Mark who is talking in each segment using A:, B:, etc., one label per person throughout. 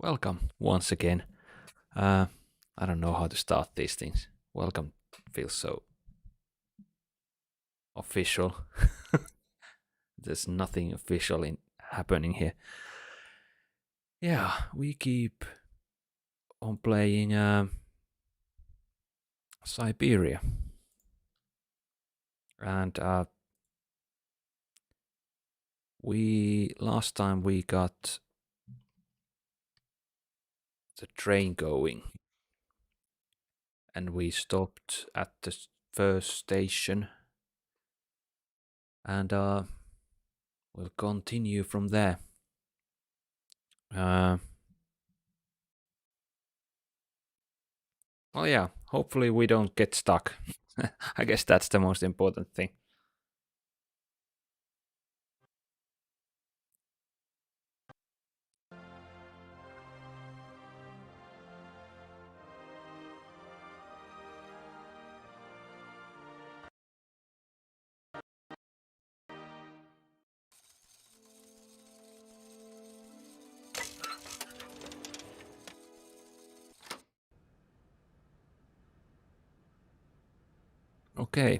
A: Welcome once again. Uh, I don't know how to start these things. Welcome feels so official. There's nothing official in happening here. Yeah, we keep on playing Siberia, and we last time we got the train going, and we stopped at the first station, and we'll continue from there. Uh, well, yeah. Hopefully, we don't get stuck. I guess that's the most important thing. Okay.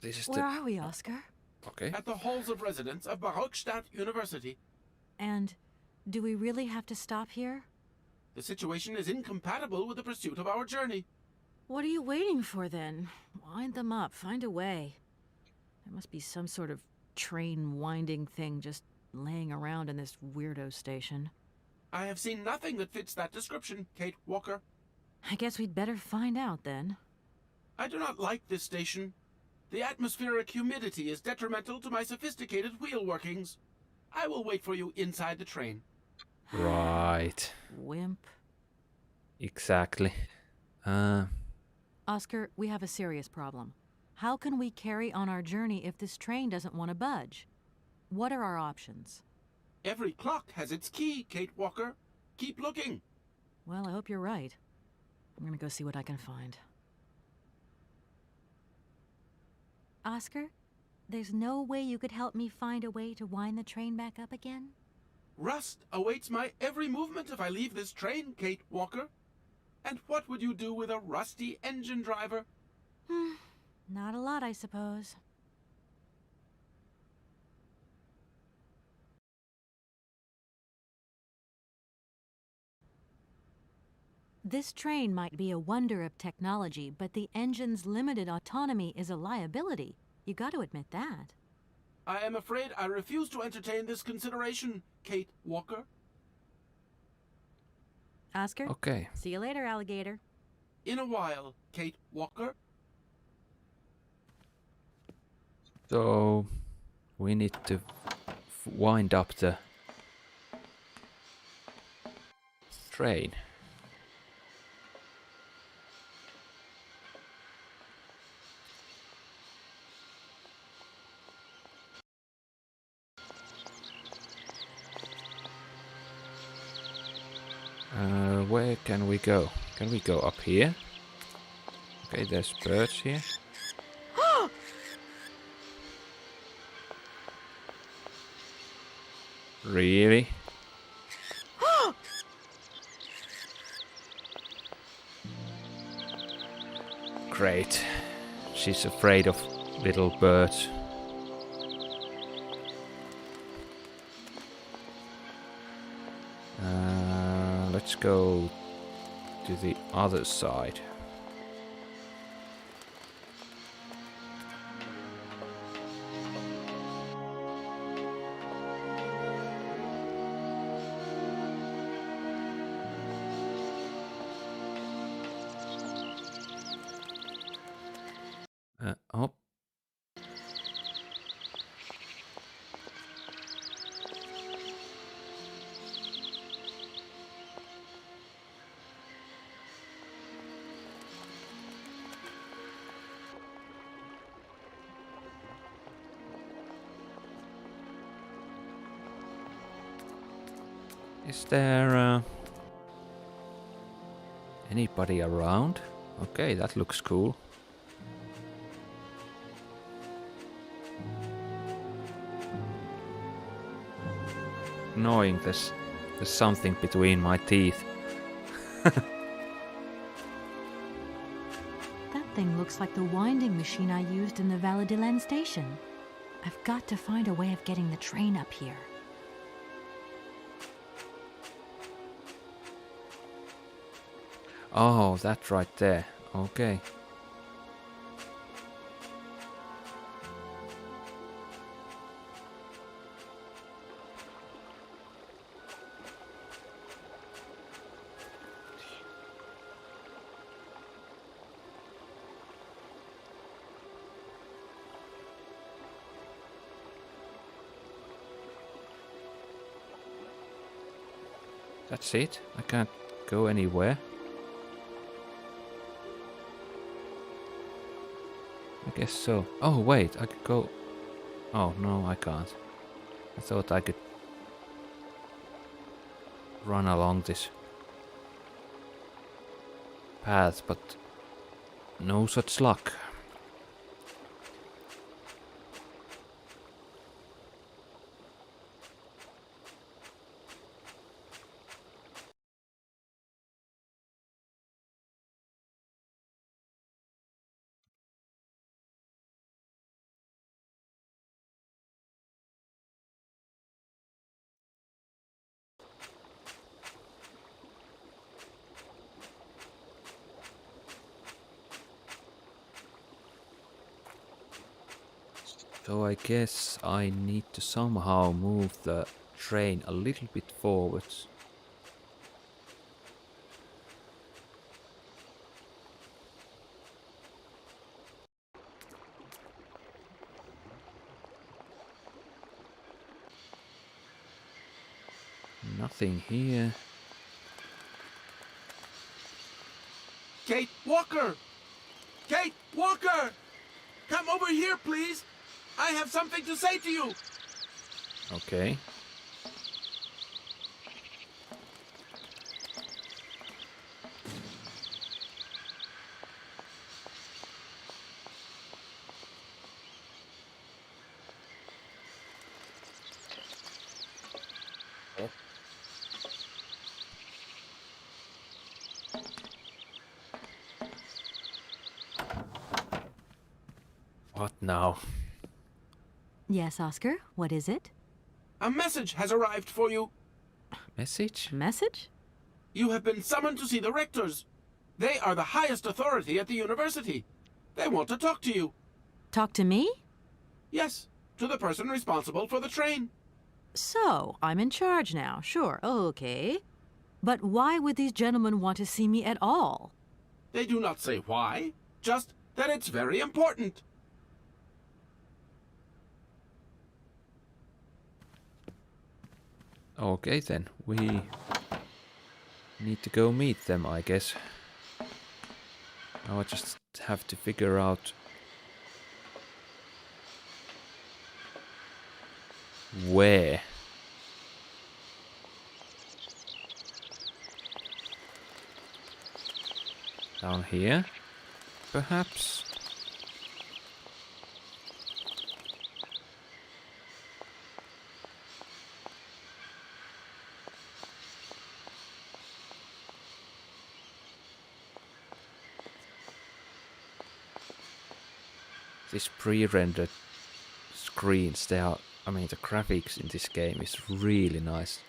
A: This is
B: Where are we, Oscar?
A: okay.
C: At the halls of residence of Barockstadt University.
B: And do we really have to stop here?
C: The situation is incompatible with the pursuit of our journey.
B: What are you waiting for then? Wind them up, find a way. There must be some sort of train winding thing just laying around in this weirdo station.
C: I have seen nothing that fits that description, Kate Walker.
B: I guess we'd better find out then.
C: I do not like this station. The atmospheric humidity is detrimental to my sophisticated wheel workings. I will wait for you inside the train.
A: Right.
B: Wimp.
A: Exactly.
B: Oscar, we have a serious problem. How can we carry on our journey if this train doesn't want to budge? What are our options?
C: Every clock has its key, Kate Walker. Keep looking.
B: Well, I hope you're right. I'm gonna go see what I can find. Oscar, there's no way you could help me find a way to wind the train back up again?
C: Rust awaits my every movement if I leave this train, Kate Walker. And what would you do with a rusty engine driver?
B: Not a lot, I suppose. This train might be a wonder of technology, but the engine's limited autonomy is a liability. You got to admit that.
C: I am afraid I refuse to entertain this consideration, Kate Walker.
B: Oscar?
A: Okay.
B: See you later, alligator.
C: In a while, Kate Walker.
A: So we need to wind up the train. Where can we go? Can we go up here? Okay, there's birds here. Really? Great. She's afraid of little birds. Let's go to the other side. Oh. Is there anybody around? Okay, that looks cool. annoying. There's something between my teeth.
B: That thing looks like the winding machine I used in the Valladolid station. I've got to find a way of getting the train up here.
A: Oh, that's right there. Okay. That's it? I can't go anywhere? I guess so. Oh, wait, I could go... Oh, no, I can't. I thought I could run along this path, but no such luck. So I guess I need to somehow move the train a little bit forwards. Nothing here.
C: Kate Walker! Kate Walker! Come over here, please! I have something to say to you!
A: Okay. What now?
B: Yes, Oscar, what is it?
C: A message has arrived for you.
A: Message?
B: Message?
C: You have been summoned to see the rectors. They are the highest authority at the university. They want to talk to you.
B: Talk to me?
C: Yes, to the person responsible for the train.
B: So, I'm in charge now, sure, okay. But why would these gentlemen want to see me at all?
C: They do not say why, just that it's very important.
A: Okay then, we need to go meet them, I guess. Now I just have to figure out where. Down here, perhaps? This pre-rendered screens, they are, I mean, the graphics in this game is really nice.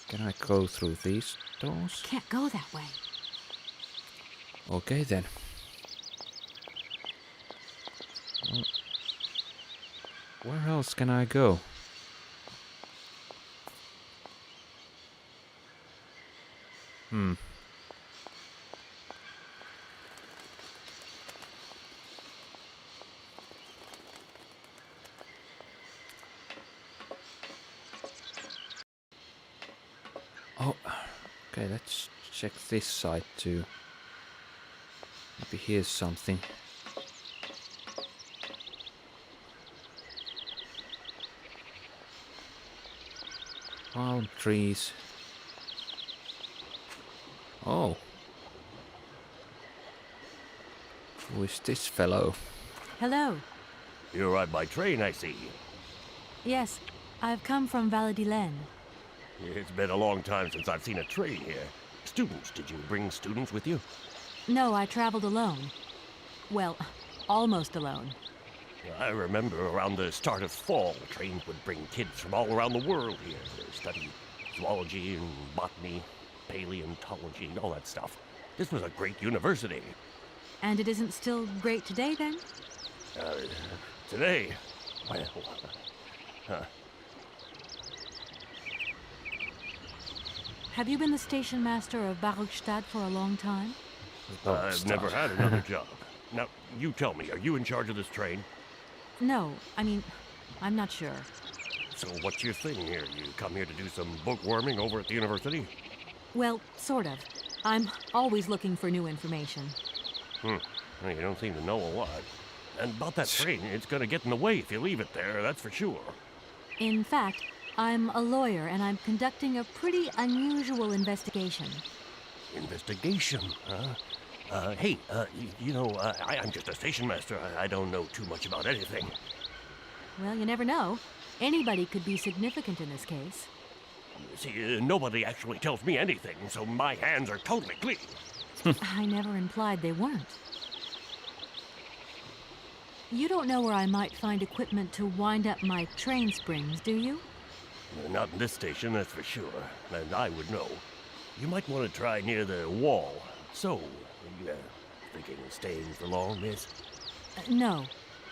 A: Can I go through these doors?
B: Can't go that way.
A: Okay then. Well, where else can I go? Hmm. Oh, okay, let's check this side too. Maybe here's something. Palm trees. Oh. Who is this fellow?
B: Hello.
D: You arrived by train, I see.
B: Yes, I've come from Valadilen.
D: It's been a long time since I've seen a train here. Students, did you bring students with you?
B: No, I traveled alone. Well, almost alone.
D: I remember around the start of fall, trains would bring kids from all around the world here to study zoology and botany, paleontology, and all that stuff. This was a great university.
B: And it isn't still great today, then?
D: Today, well,
B: Have you been the station master of Barukstadt for a long time?
D: I've never had another job. Now, you tell me, are you in charge of this train?
B: No, I mean, I'm not sure.
D: So what's your thing here? You come here to do some bookworming over at the university?
B: Well, sort of. I'm always looking for new information.
D: Well, you don't seem to know a lot. And about that train, it's gonna get in the way if you leave it there, that's for sure.
B: In fact, I'm a lawyer and I'm conducting a pretty unusual investigation.
D: Investigation, huh? Hey, I'm just a station master. I don't know too much about anything.
B: Well, you never know. Anybody could be significant in this case.
D: See, nobody actually tells me anything, so my hands are totally clean.
B: I never implied they weren't. You don't know where I might find equipment to wind up my train springs, do you?
D: Not in this station, that's for sure. And I would know. You might want to try near the wall. So, you thinking of staying for long, miss?
B: No.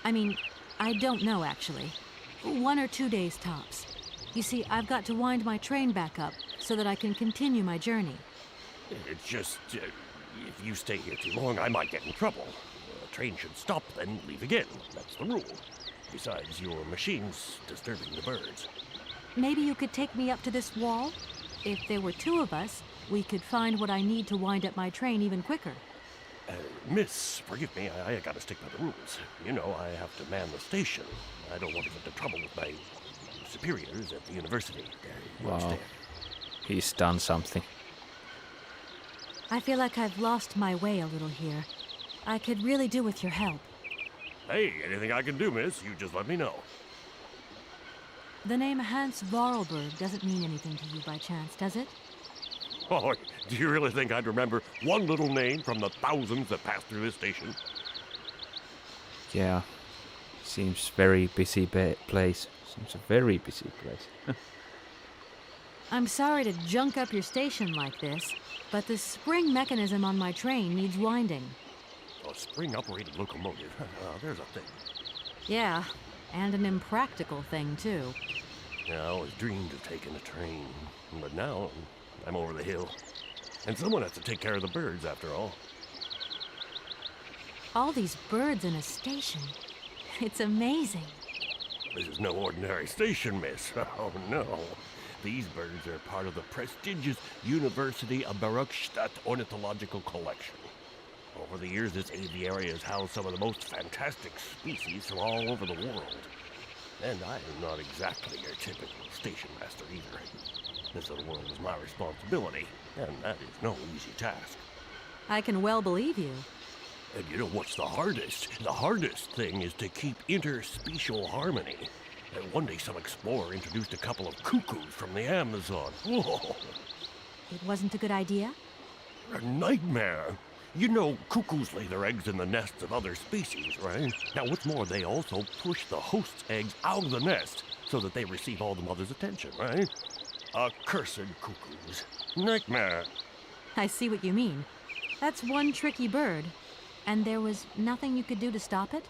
B: I mean, I don't know, actually. 1 or 2 days tops. You see, I've got to wind my train back up so that I can continue my journey.
D: It's just, if you stay here too long, I might get in trouble. The train should stop, then leave again. That's the rule. Besides, your machine's disturbing the birds.
B: Maybe you could take me up to this wall? If there were 2 of us, we could find what I need to wind up my train even quicker.
D: Miss, forgive me, I gotta stick by the rules. You know, I have to man the station. I don't want to get into trouble with my superiors at the university. You
A: Wow.
D: understand?
A: He's done something.
B: I feel like I've lost my way a little here. I could really do with your help.
D: Hey, anything I can do, miss, you just let me know.
B: The name Hans Vorarlberg doesn't mean anything to you by chance, does it?
D: Oh, do you really think I'd remember one little name from the thousands that pass through this station?
A: Yeah. Seems very busy place. Seems a very busy place.
B: I'm sorry to junk up your station like this, but the spring mechanism on my train needs winding.
D: A spring-operated locomotive. There's a thing.
B: Yeah, and an impractical thing, too.
D: Yeah, I always dreamed of taking a train, but now I'm over the hill. And someone has to take care of the birds, after all.
B: All these birds in a station. It's amazing.
D: This is no ordinary station, miss. Oh, no. These birds are part of the prestigious University of Barukstadt Ornithological Collection. Over the years, this aviary has housed some of the most fantastic species from all over the world. And I am not exactly your typical station master either. This little world is my responsibility, and that is no easy task.
B: I can well believe you.
D: And you know what's the hardest? The hardest thing is to keep interspecial harmony. And one day some explorer introduced a couple of cuckoos from the Amazon. Whoa!
B: It wasn't a good idea?
D: A nightmare! You know, cuckoos lay their eggs in the nests of other species, right? Now, what's more, they also push the host's eggs out of the nest so that they receive all the mother's attention, right? Accursed cuckoos. Nightmare.
B: I see what you mean. That's one tricky bird. And there was nothing you could do to stop it?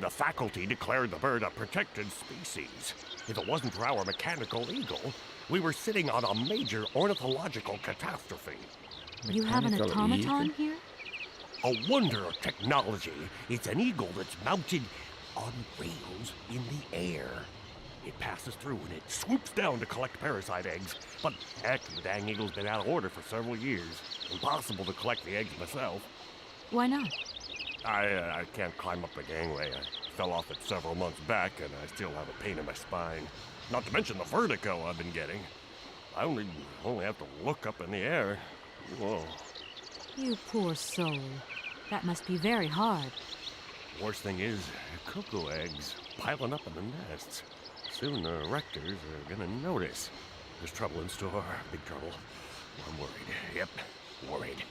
D: The faculty declared the bird a protected species. If it wasn't for our mechanical eagle, we were sitting on a major ornithological catastrophe.
B: You have an
A: Mechanical
B: automaton
A: eagle?
B: here?
D: A wonder of technology. It's an eagle that's mounted on rails in the air. It passes through and it swoops down to collect parasite eggs. But heck, the dang eagle's been out of order for several years. Impossible to collect the eggs myself.
B: Why not?
D: I can't climb up the gangway. I fell off it several months back and I still have a pain in my spine. Not to mention the vertigo I've been getting. I only have to look up in the air. Whoa.
B: You poor soul. That must be very hard.
D: Worst thing is, cuckoo eggs piling up in the nests. soon the rectors are gonna notice. There's trouble in store. Big trouble. I'm worried. Yep, worried.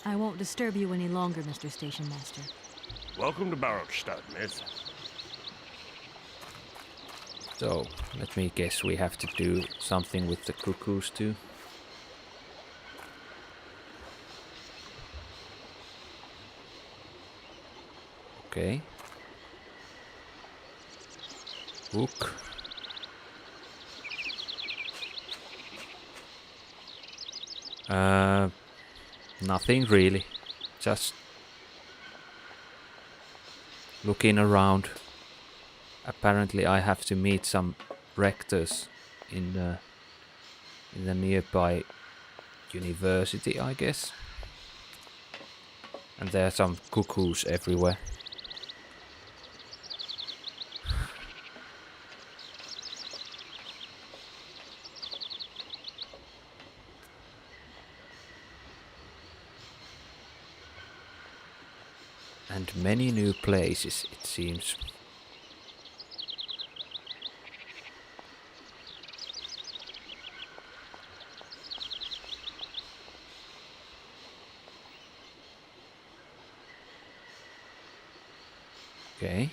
B: I won't disturb you any longer, Mr. Station Master.
D: Welcome to Barockstadt, miss.
A: So, let me guess, we have to do something with the cuckoos too. Okay. Hook. Nothing really. Just looking around. Apparently I have to meet some rectors in the nearby university, I guess. And there are some cuckoos everywhere. And many new places, it seems. Okay.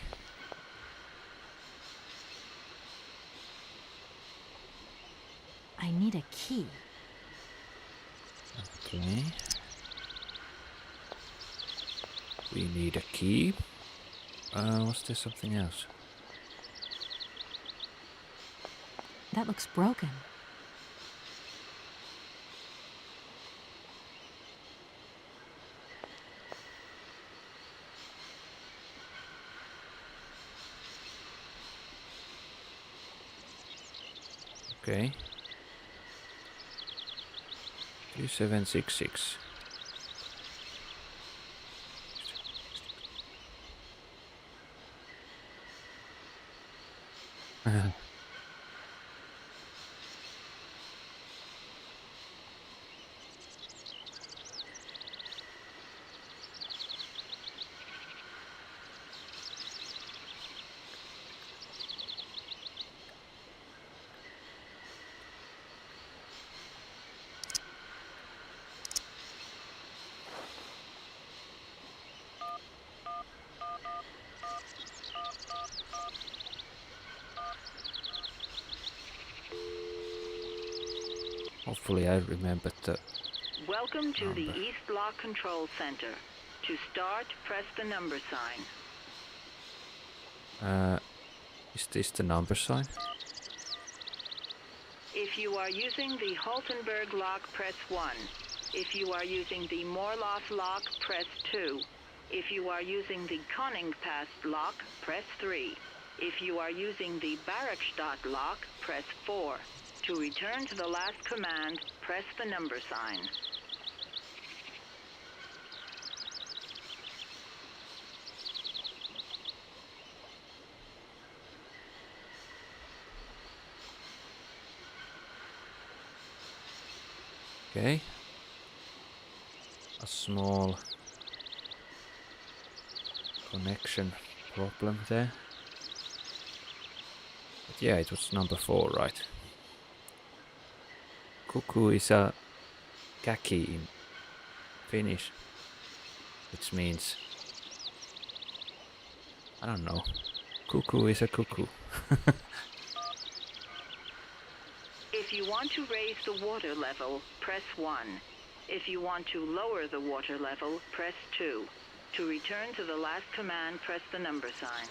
B: I need a key.
A: Okay. We need a key. Was there something else?
B: That looks broken.
A: Okay. 2766. Hopefully I remembered the
E: Welcome to the
A: number.
E: East Block Control Center. To start, press the number sign.
A: Is this the number sign?
E: If you are using the Haltenberg lock, press 1. If you are using the Morloff lock, press 2. If you are using the Konningpass lock, press 3. If you are using the Barockstadt lock, press 4. To return to the last command, press the number sign.
A: Okay. A small connection problem there. But yeah, it was number 4, right? Cuckoo is a kaki in Finnish, which means, I don't know, cuckoo is a cuckoo.
E: If you want to raise the water level, press 1. If you want to lower the water level, press 2. To return to the last command, press the number sign.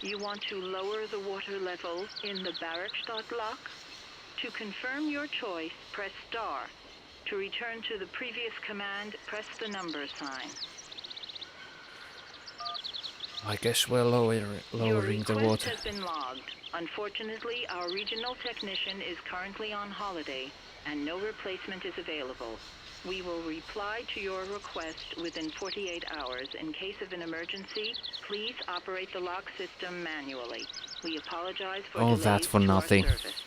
E: You want to lower the water level in the Barockstadt lock? To confirm your choice, press star. To return to the previous command, press the number sign.
A: I guess we're lowering
E: Your
A: the
E: request
A: water.
E: has been logged. Unfortunately, our regional technician is currently on holiday, and no replacement is available. We will reply to your request within 48 hours. In case of an emergency, please operate the lock system manually. We apologize for
A: All
E: delays
A: that for
E: to
A: nothing.
E: our service.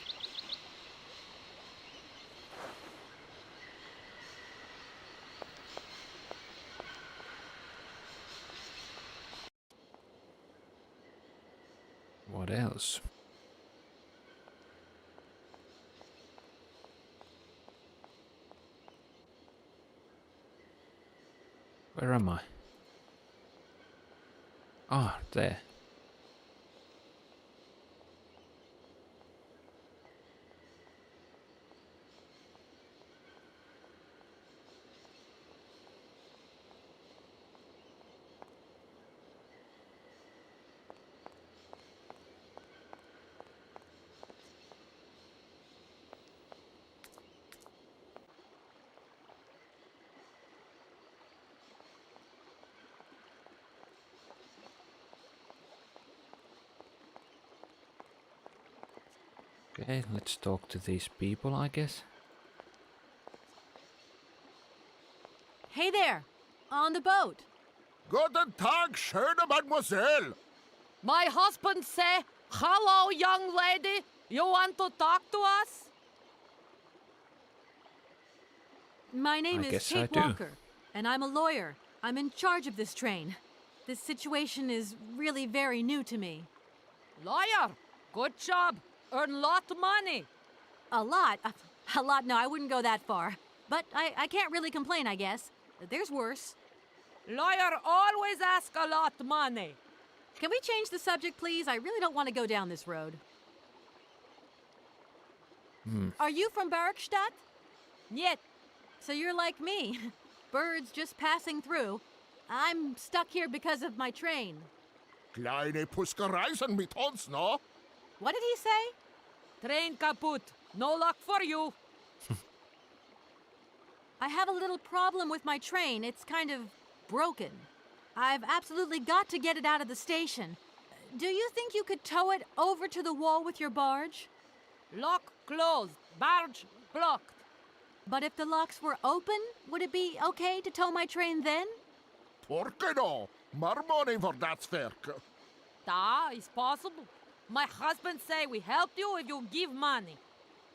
A: What else? Where am I? Ah, there. Okay, let's talk to these people, I guess.
B: Hey there! On the boat!
F: Guten Tag, schöne Mademoiselle.
G: My husband say, "Hello, young lady. You want to talk to us?"
B: My name
A: I
B: is
A: guess
B: Kate
A: I do.
B: Walker, and I'm a lawyer. I'm in charge of this train. This situation is really very new to me.
G: Lawyer, good job. Earn lot of money.
B: A lot. A lot, no, I wouldn't go that far. But I can't really complain, I guess. There's worse.
G: Lawyer always ask a lot of money.
B: Can we change the subject, please? I really don't want to go down this road. Are you from Bergstadt?
G: Yet,
B: So you're like me. Birds just passing through. I'm stuck here because of my train.
F: Kleine Puskereisen mit uns, no?
B: What did he say?
G: train kaput. No luck for you.
B: I have a little problem with my train. It's kind of broken. I've absolutely got to get it out of the station. Do you think you could tow it over to the wall with your barge?
G: Lock closed. Barge blocked.
B: But if the locks were open, would it be okay to tow my train then?
F: Porke no? More money for that werk.
G: Da is possible. My husband say we help you if you give money.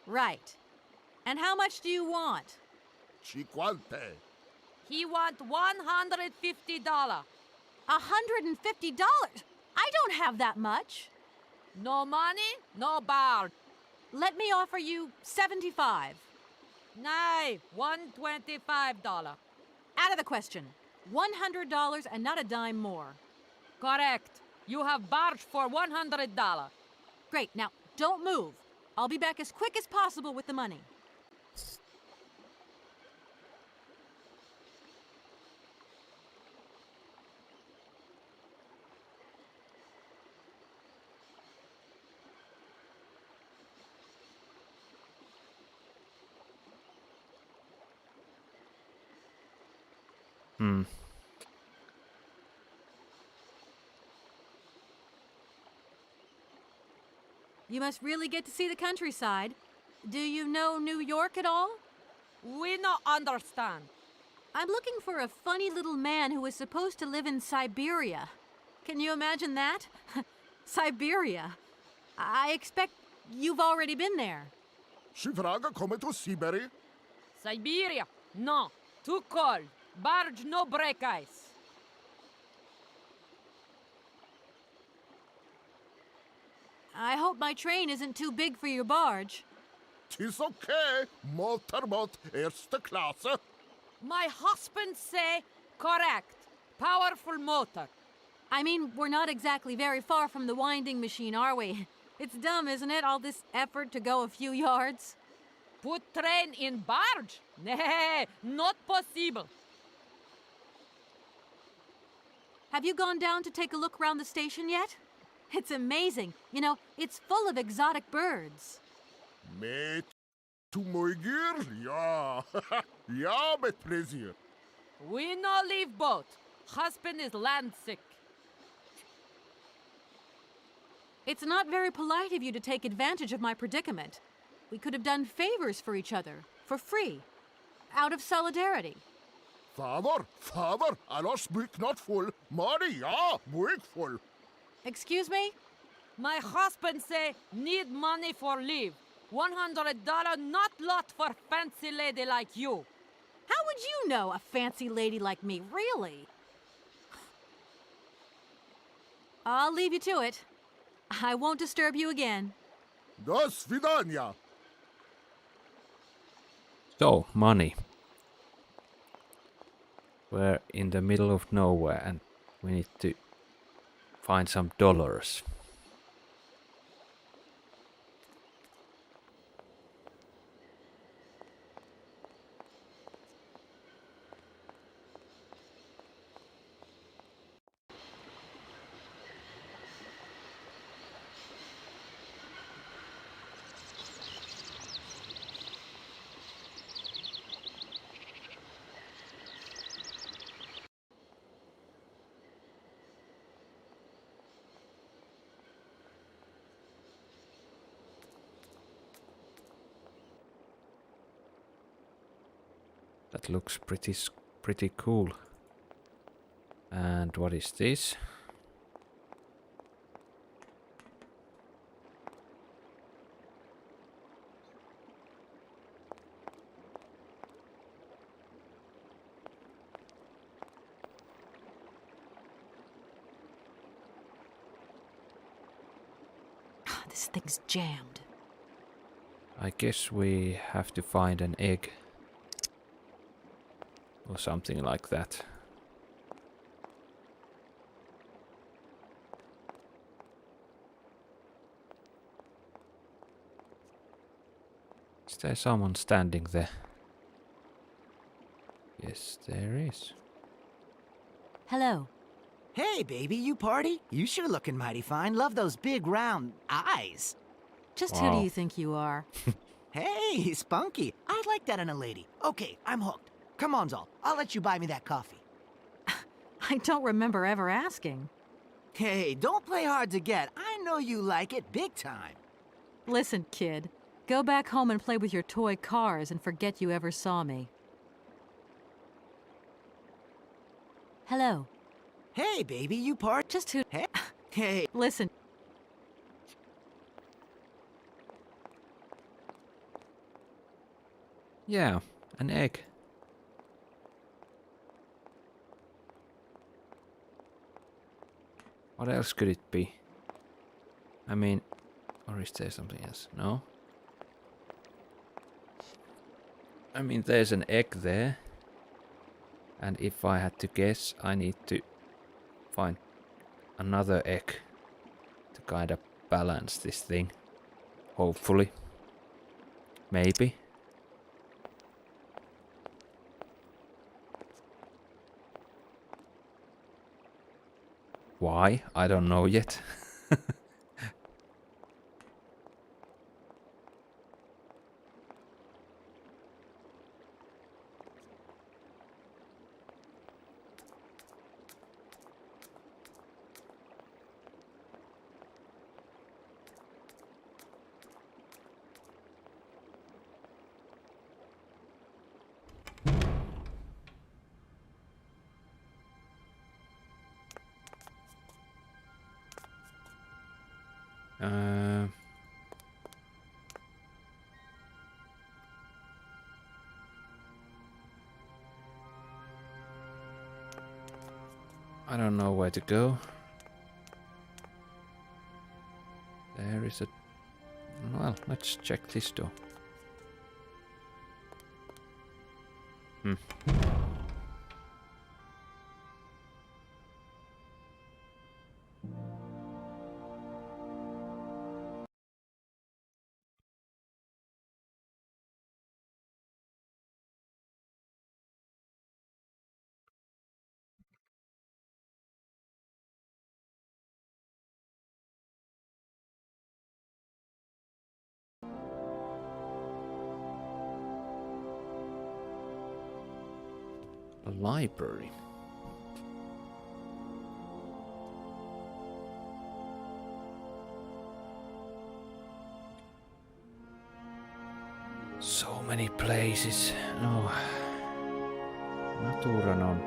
B: Right. And how much do you want?
F: Cinquante.
G: He want $150.
B: $150? I don't have that much.
G: No money, no barge.
B: Let me offer you 75.
G: Nay, $125.
B: Out of the question. $100 and not a dime more.
G: Correct. You have barge for $100.
B: Great. Now, don't move. I'll be back as quick as possible with the money. You must really get to see the countryside. Do you know New York at all?
G: We no understand.
B: I'm looking for a funny little man who is supposed to live in Siberia. Can you imagine that? Siberia. I expect you've already been there.
F: Sie vragen komme to Syberia?
G: Siberia. No. Too cold. Barge no break ice.
B: I hope my train isn't too big for your barge.
F: Tis okay. Motorboat erste Klasse.
G: My husband say correct. Powerful motor.
B: I mean, we're not exactly very far from the winding machine, are we? It's dumb, isn't it, all this effort to go a few yards?
G: Put train in barge? Nay, not possible.
B: Have you gone down to take a look around the station yet? It's amazing. You know, it's full of exotic birds.
F: Met to my girl? Ja. Ja, met plezier.
G: We no leave boat. Husband is land sick.
B: It's not very polite of you to take advantage of my predicament. We could have done favors for each other, for free, out of solidarity.
F: Father, alles boek not full. Money, ja, boek full.
B: Excuse me?
G: My husband say need money for leave. $100 not lot for fancy lady like you.
B: How would you know a fancy lady like me, really? I'll leave you to it. I won't disturb you again.
F: До свидания.
A: So, money. We're in the middle of nowhere and we need to find some dollars. That looks pretty cool. And what is this?
B: This thing's jammed.
A: I guess we have to find an egg. Or something like that. Is there someone standing there? Yes, there is.
B: Hello.
H: Hey, baby, you party? You sure looking mighty fine. Love those big round eyes.
B: Just who do
A: Wow.
B: you think you are?
H: Hey, spunky. I like that in a lady. Okay, I'm hooked. Come on, Zol. I'll let you buy me that coffee.
B: I don't remember ever asking.
H: Hey, don't play hard to get. I know you like it big time.
B: Listen, kid. Go back home and play with your toy cars and forget you ever saw me. Hello.
H: Hey, baby, you party?
B: Just who...
H: Hey.
B: Listen.
A: Yeah, an egg. What else could it be? I mean, or is there something else? No? I mean, there's an egg there. And if I had to guess, I need to find another egg to kind of balance this thing. Hopefully. Maybe. Why? I don't know yet. I don't know where to go. There is a... Well, let's check this door. A library. So many places. No. Naturan on.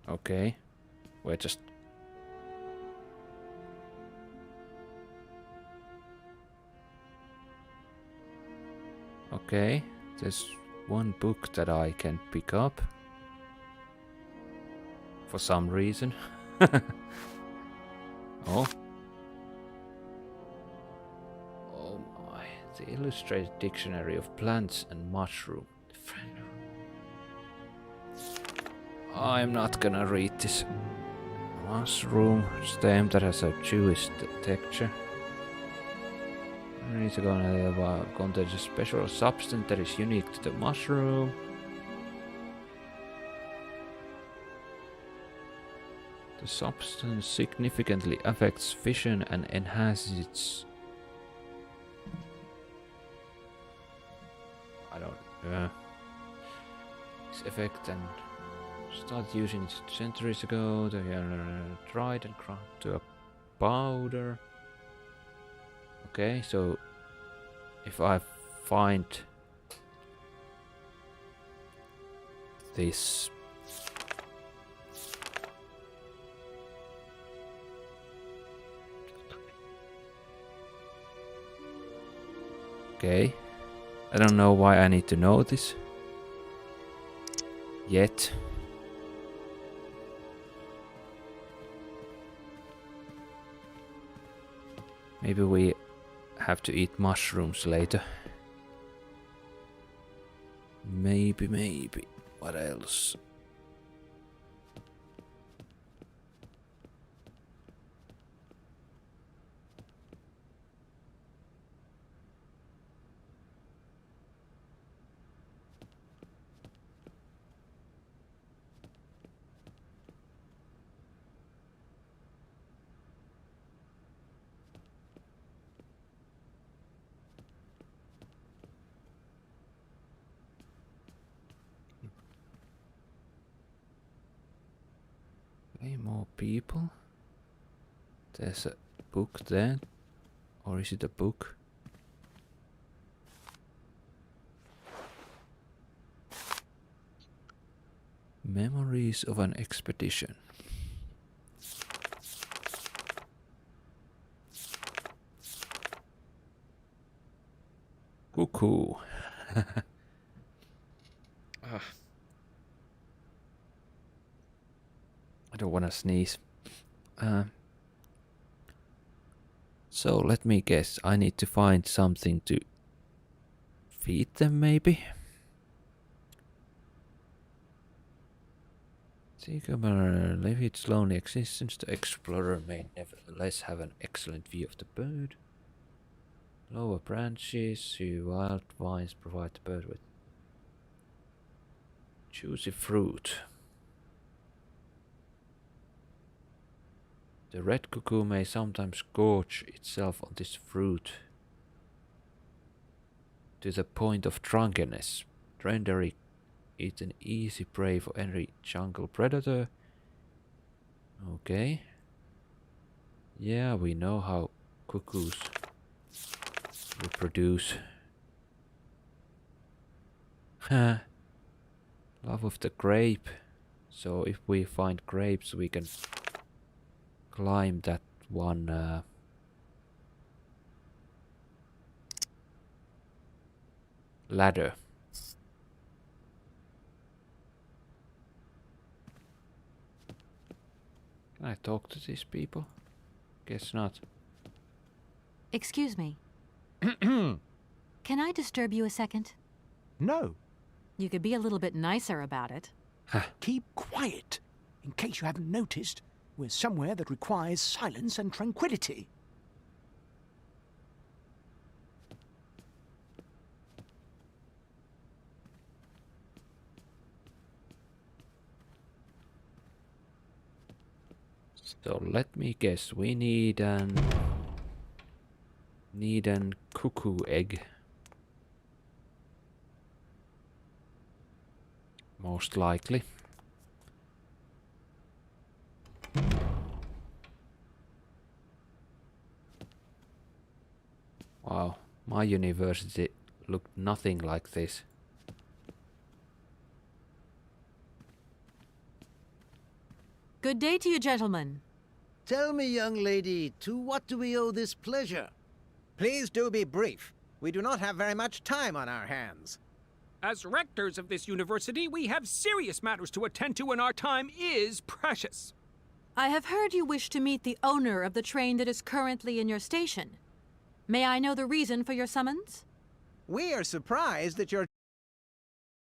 A: Okay. We're just... Okay. There's one book that I can pick up. For some reason. Oh. Oh my. The Illustrated Dictionary of Plants and Mushroom. I'm not gonna read this. Mushroom stem that has a Jewish texture. It's gonna contains a special substance that is unique to the mushroom. The substance significantly affects vision and enhances its... I don't... its effect, and started using it centuries ago. They dried and ground to a powder. Okay, so if I find this okay, I don't know why I need to know this yet. Maybe we have to eat mushrooms later. Maybe. What else? Okay, more people. There's a book there. Or is it a book? Memories of an expedition. Cuckoo. I don't want to sneeze. So let me guess. I need to find something to feed them, maybe? Syberia live its lonely existence. The explorer may nevertheless have an excellent view of the bird. Lower branches, wild vines provide the bird with juicy fruit. The red cuckoo may sometimes gorge itself on this fruit to the point of drunkenness, rendering it an easy prey for any jungle predator. Okay. Yeah, we know how cuckoos reproduce. Love of the grape. So if we find grapes, we can climb that one ladder. Can I talk to these people? Guess not.
B: Excuse me. Can I disturb you a second?
H: No.
B: You could be a little bit nicer about it.
H: Keep quiet. In case you haven't noticed, we're somewhere that requires silence and tranquility.
A: So let me guess, we need an cuckoo egg. Most likely. Wow, my university looked nothing like this.
B: Good day to you, gentlemen.
I: Tell me, young lady, to what do we owe this pleasure?
J: Please do be brief. We do not have very much time on our hands. As rectors of this university, we have serious matters to attend to and our time is precious.
B: I have heard you wish to meet the owner of the train that is currently in your station. May I know the reason for your summons?
K: We are surprised that your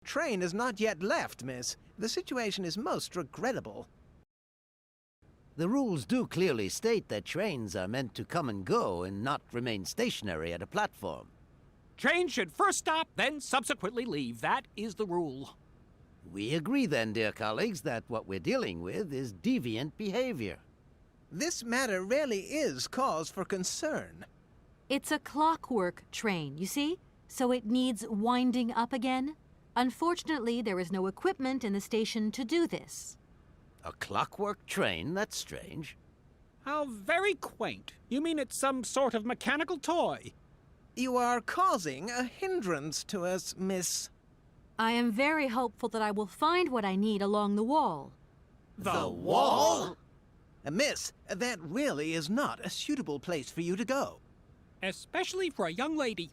K: train has not yet left, miss. The situation is most regrettable.
I: The rules do clearly state that trains are meant to come and go and not remain stationary at a platform.
J: Trains should first stop, then subsequently leave. That is the rule.
I: We agree then, dear colleagues, that what we're dealing with is deviant behavior.
K: This matter really is cause for concern.
B: It's a clockwork train, you see? So it needs winding up again. Unfortunately, there is no equipment in the station to do this.
I: A clockwork train? That's strange.
J: How very quaint. You mean it's some sort of mechanical toy?
K: You are causing a hindrance to us, miss.
B: I am very hopeful that I will find what I need along the wall.
K: The wall? Miss, that really is not a suitable place for you to go.
J: Especially for a young lady.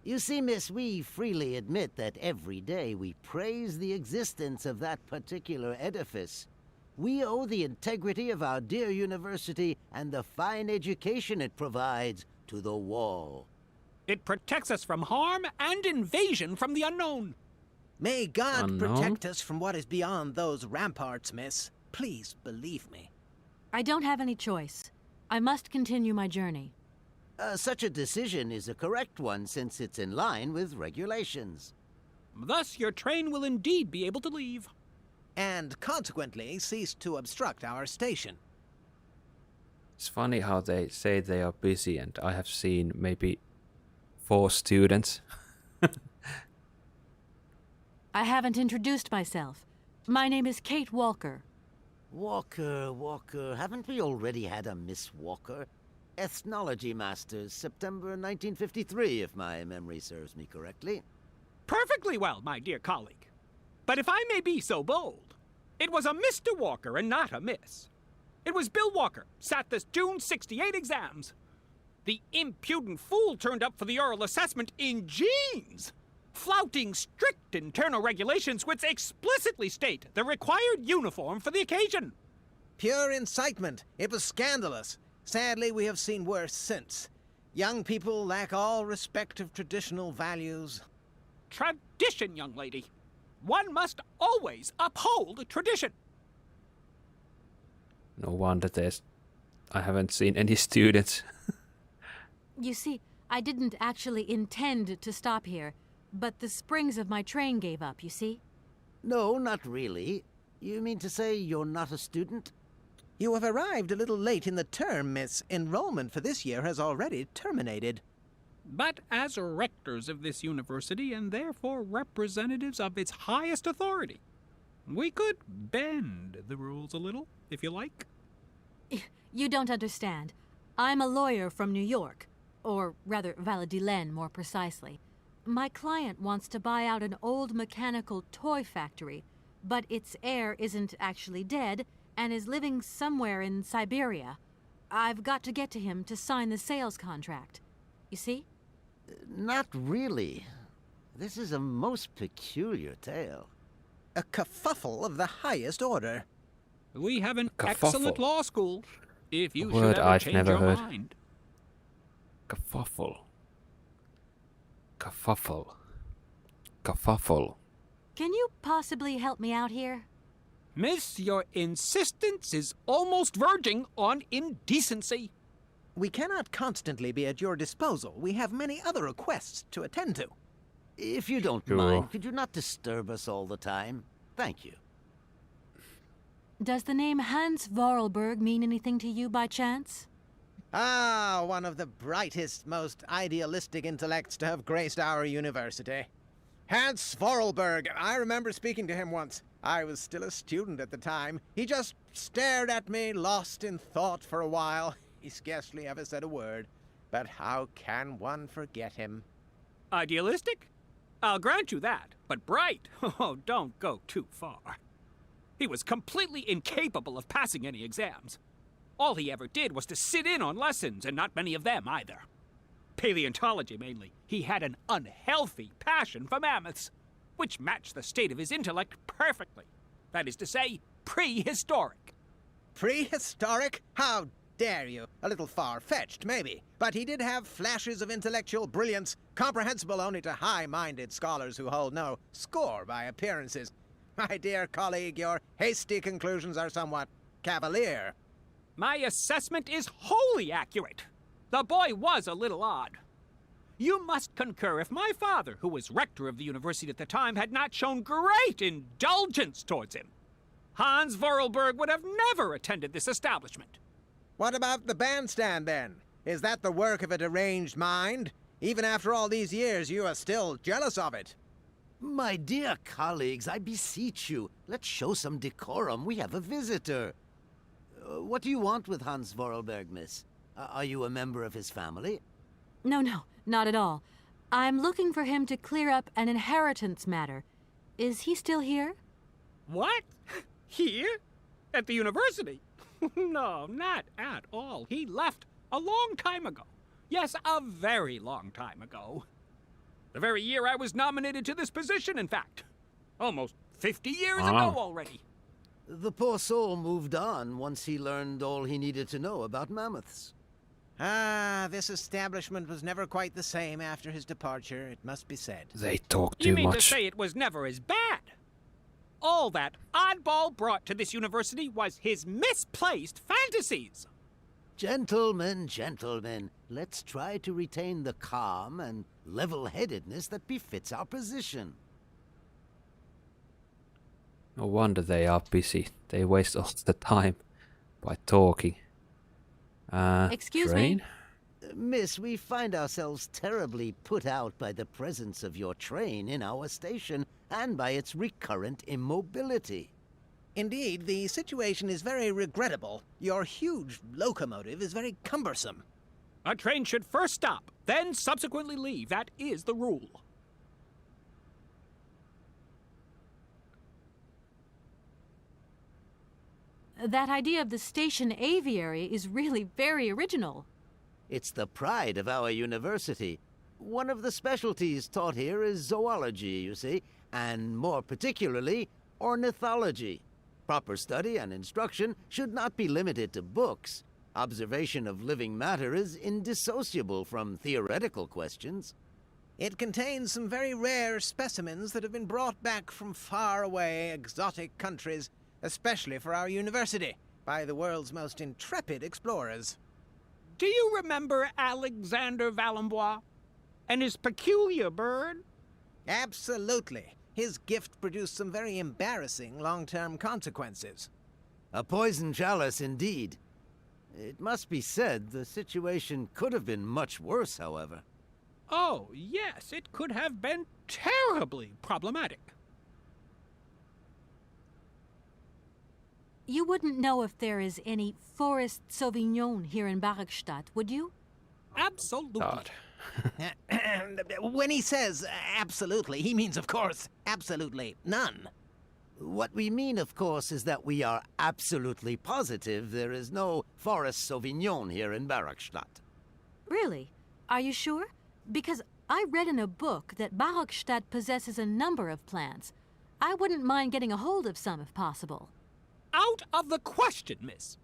I: You see, miss, we freely admit that every day we praise the existence of that particular edifice. We owe the integrity of our dear university and the fine education it provides to the wall.
J: It protects us from harm and invasion from the unknown.
K: May God
A: Unknown?
K: protect us from what is beyond those ramparts, miss. Please believe me.
B: I don't have any choice. I must continue my journey.
I: Such a decision is a correct one since it's in line with regulations.
J: Thus, your train will indeed be able to leave.
K: And consequently cease to obstruct our station.
A: It's funny how they say they are busy, and I have seen maybe 4 students.
B: I haven't introduced myself. My name is Kate Walker.
I: Walker, haven't we already had a Miss Walker? Ethnology Masters, September 1953, if my memory serves me correctly.
J: Perfectly well, my dear colleague. But if I may be so bold, it was a Mr. Walker and not a Miss. It was Bill Walker, sat this June '68 exams. The impudent fool turned up for the oral assessment in jeans, flouting strict internal regulations which explicitly state the required uniform for the occasion.
K: Pure incitement. It was scandalous. Sadly, we have seen worse since. Young people lack all respect of traditional values.
J: Tradition, young lady. One must always uphold tradition.
A: No wonder I haven't seen any students.
B: You see, I didn't actually intend to stop here, but the springs of my train gave up, you see?
I: No, not really. You mean to say you're not a student?
K: You have arrived a little late in the term, miss. Enrollment for this year has already terminated.
J: But as rectors of this university and therefore representatives of its highest authority, we could bend the rules a little, if you like.
B: You don't understand. I'm a lawyer from New York, or rather Valladolid more precisely. My client wants to buy out an old mechanical toy factory, but its heir isn't actually dead and is living somewhere in Syberia. I've got to get to him to sign the sales contract. You see?
I: Not really. This is a most peculiar tale.
K: A kerfuffle of the highest order.
J: We have an
A: Kerfuffle.
J: excellent law school, if you
A: A
J: should
A: word
J: ever
A: I've
J: change
A: never
J: your
A: heard.
J: mind.
A: Kerfuffle. Kerfuffle. Kerfuffle.
B: Can you possibly help me out here?
J: Miss, your insistence is almost verging on indecency.
K: We cannot constantly be at your disposal. We have many other requests to attend to.
I: If you don't
A: Sure.
I: mind, could you not disturb us all the time? Thank you.
B: Does the name Hans Vorarlberg mean anything to you by chance?
K: Ah, one of the brightest, most idealistic intellects to have graced our university. Hans Vorarlberg. I remember speaking to him once. I was still a student at the time. He just stared at me, lost in thought for a while. He scarcely ever said a word. But how can one forget him?
J: Idealistic? I'll grant you that. But bright? Oh, don't go too far. He was completely incapable of passing any exams. All he ever did was to sit in on lessons, and not many of them either. Paleontology, mainly. He had an unhealthy passion for mammoths. which matched the state of his intellect perfectly. That is to say, prehistoric.
K: Prehistoric? How dare you? A little far-fetched, maybe. But he did have flashes of intellectual brilliance, comprehensible only to high-minded scholars who hold no score by appearances. My dear colleague, your hasty conclusions are somewhat cavalier.
J: My assessment is wholly accurate. The boy was a little odd. You must concur if my father, who was rector of the university at the time, had not shown great indulgence towards him. Hans Vorarlberg would have never attended this establishment.
K: What about the bandstand, then? Is that the work of a deranged mind? Even after all these years, you are still jealous of it.
I: My dear colleagues, I beseech you, let's show some decorum. We have a visitor. What do you want with Hans Vorarlberg, miss? Are you a member of his family?
B: No, not at all. I'm looking for him to clear up an inheritance matter. Is he still here?
J: What? Here? At the university? No, not at all. He left a long time ago. Yes, a very long time ago. The very year I was nominated to this position, in fact. Almost 50 years ago already.
I: The poor soul moved on once he learned all he needed to know about mammoths.
K: Ah, this establishment was never quite the same after his departure, it must be said.
A: They talk too
J: You mean
A: much.
J: to say it was never as bad? All that oddball brought to this university was his misplaced fantasies.
I: Gentlemen, let's try to retain the calm and level-headedness that befits our position.
A: No wonder they are busy. They waste all the time by talking.
B: Excuse
A: train?
B: me?
I: Miss, we find ourselves terribly put out by the presence of your train in our station and by its recurrent immobility.
K: Indeed, the situation is very regrettable. Your huge locomotive is very cumbersome.
J: A train should first stop, then subsequently leave. That is the rule.
B: That idea of the station aviary is really very original.
I: It's the pride of our university. One of the specialties taught here is zoology, you see, and more particularly, ornithology. Proper study and instruction should not be limited to books. Observation of living matter is indissociable from theoretical questions.
K: It contains some very rare specimens that have been brought back from far-away, exotic countries, especially for our university, by the world's most intrepid explorers.
J: Do you remember Alexander Valenbois and his peculiar bird?
K: Absolutely. His gift produced some very embarrassing long-term consequences.
I: A poison chalice indeed. It must be said the situation could have been much worse, however.
J: Oh, yes, it could have been terribly problematic.
B: You wouldn't know if there is any Forest Sauvignon here in Barrackstadt, would you?
J: Absolutely.
A: God.
K: When he says absolutely, he means, of course, absolutely none.
I: What we mean, of course, is that we are absolutely positive there is no Forest Sauvignon here in Barrackstadt.
B: Really? Are you sure? Because I read in a book that Barrackstadt possesses a number of plants. I wouldn't mind getting a hold of some if possible.
J: Out of the question, miss.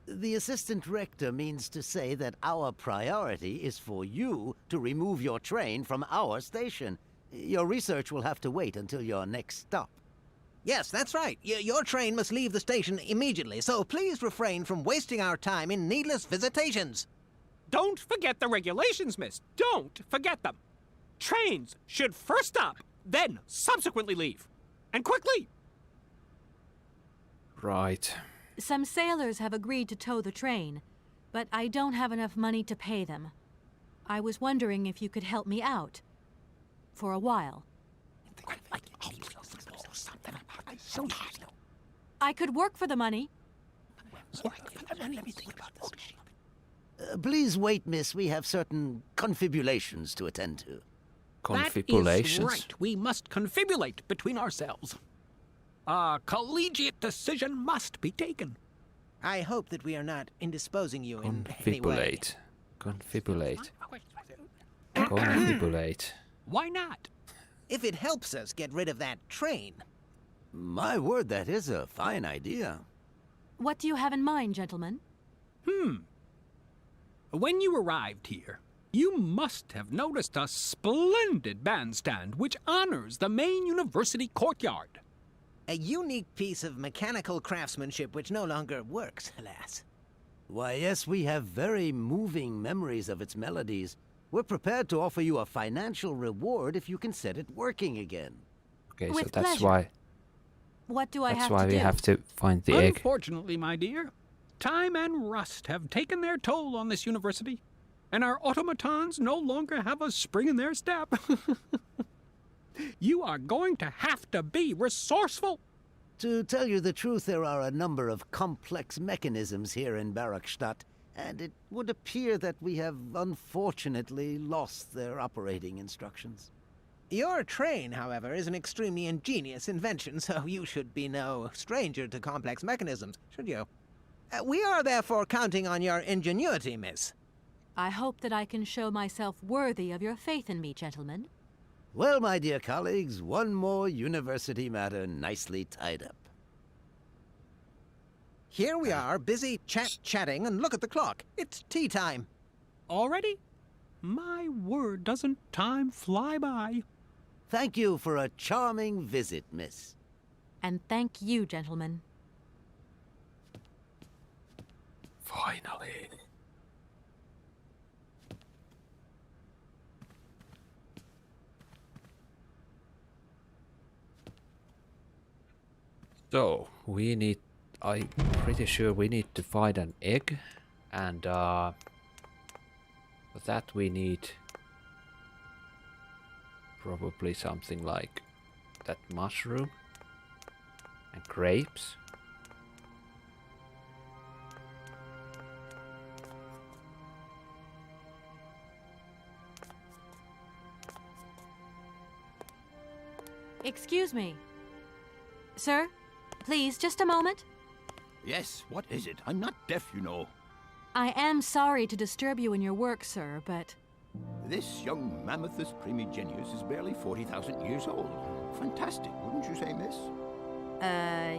I: The assistant rector means to say that our priority is for you to remove your train from our station. Your research will have to wait until your next stop.
K: Yes, that's right. Your train must leave the station immediately, so please refrain from wasting our time in needless visitations.
J: Don't forget the regulations, miss. Don't forget them. Trains should first stop, then subsequently leave. And quickly.
A: Right.
B: Some sailors have agreed to tow the train, but I don't have enough money to pay them. I was wondering if you could help me out. For a while. I could work for the money.
I: Please wait, miss. We have certain confibulations to attend to.
A: Confibulations?
J: That is right. We must confibulate between ourselves. A collegiate decision must be taken.
K: I hope that we are not indisposing you in any way.
A: Confibulate. Confibulate.
J: Why not?
K: if it helps us get rid of that train.
I: My word, that is a fine idea.
B: What do you have in mind, gentlemen?
J: When you arrived here, you must have noticed a splendid bandstand which honors the main university courtyard.
K: A unique piece of mechanical craftsmanship which no longer works, alas.
I: Why, yes, we have very moving memories of its melodies. We're prepared to offer you a financial reward if you can set it working again.
A: Okay,
B: With
A: so that's
B: pleasure.
A: why.
B: What do I
A: That's
B: have
A: why
B: to
A: we
B: do?
A: have to find the egg.
J: Unfortunately, my dear, time and rust have taken their toll on this university, and our automatons no longer have a spring in their step. You are going to have to be resourceful.
I: To tell you the truth, there are a number of complex mechanisms here in Barakstadt, and it would appear that we have unfortunately lost their operating instructions.
K: Your train, however, is an extremely ingenious invention, so you should be no stranger to complex mechanisms, should you? We are therefore counting on your ingenuity, miss.
B: I hope that I can show myself worthy of your faith in me, gentlemen.
I: Well, my dear colleagues, one more university matter nicely tied up.
K: Here we are, busy chatting, and look at the clock. It's tea time.
J: Already? My word, doesn't time fly by?
I: Thank you for a charming visit, miss.
B: And thank you, gentlemen.
A: Finally. So, we need... I'm pretty sure we need to find an egg. And, for that we need... probably something like that mushroom. And grapes.
B: Excuse me. Sir, please, just a moment.
D: Yes, what is it? I'm not deaf, you know.
B: I am sorry to disturb you in your work, sir, but...
D: This young Mammothus primigenius is barely 40,000 years old. Fantastic, wouldn't you say, miss?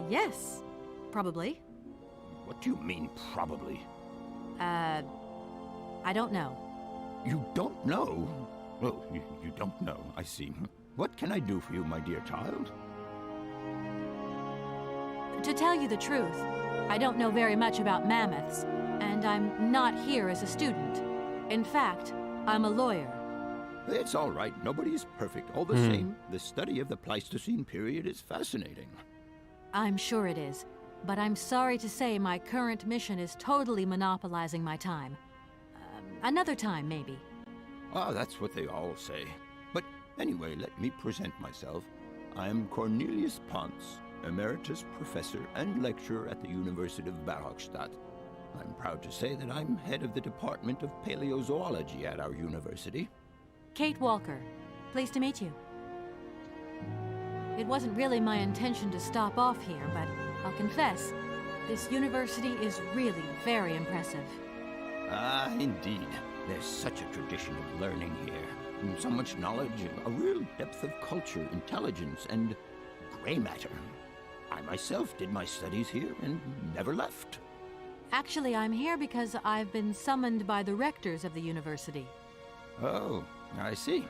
B: Yes. Probably.
D: What do you mean, probably?
B: I don't know.
D: You don't know? Oh, you don't know, I see. What can I do for you, my dear child?
B: To tell you the truth, I don't know very much about mammoths, and I'm not here as a student. In fact, I'm a lawyer.
D: It's all right. Nobody's perfect. All the same, the study of the Pleistocene period is fascinating.
B: I'm sure it is, but I'm sorry to say my current mission is totally monopolizing my time. Another time, maybe.
D: Ah, that's what they all say. But anyway, let me present myself. I am Cornelius Ponce, Emeritus Professor and Lecturer at the University of Barakstadt. I'm proud to say that I'm head of the Department of Paleozoology at our university.
B: Kate Walker. Pleased to meet you. It wasn't really my intention to stop off here, but I'll confess, this university is really very impressive.
D: Ah, indeed. There's such a tradition of learning here. And so much knowledge, a real depth of culture, intelligence, and gray matter. I myself did my studies here and never left.
B: Actually, I'm here because I've been summoned by the rectors of the university.
D: Oh, I see.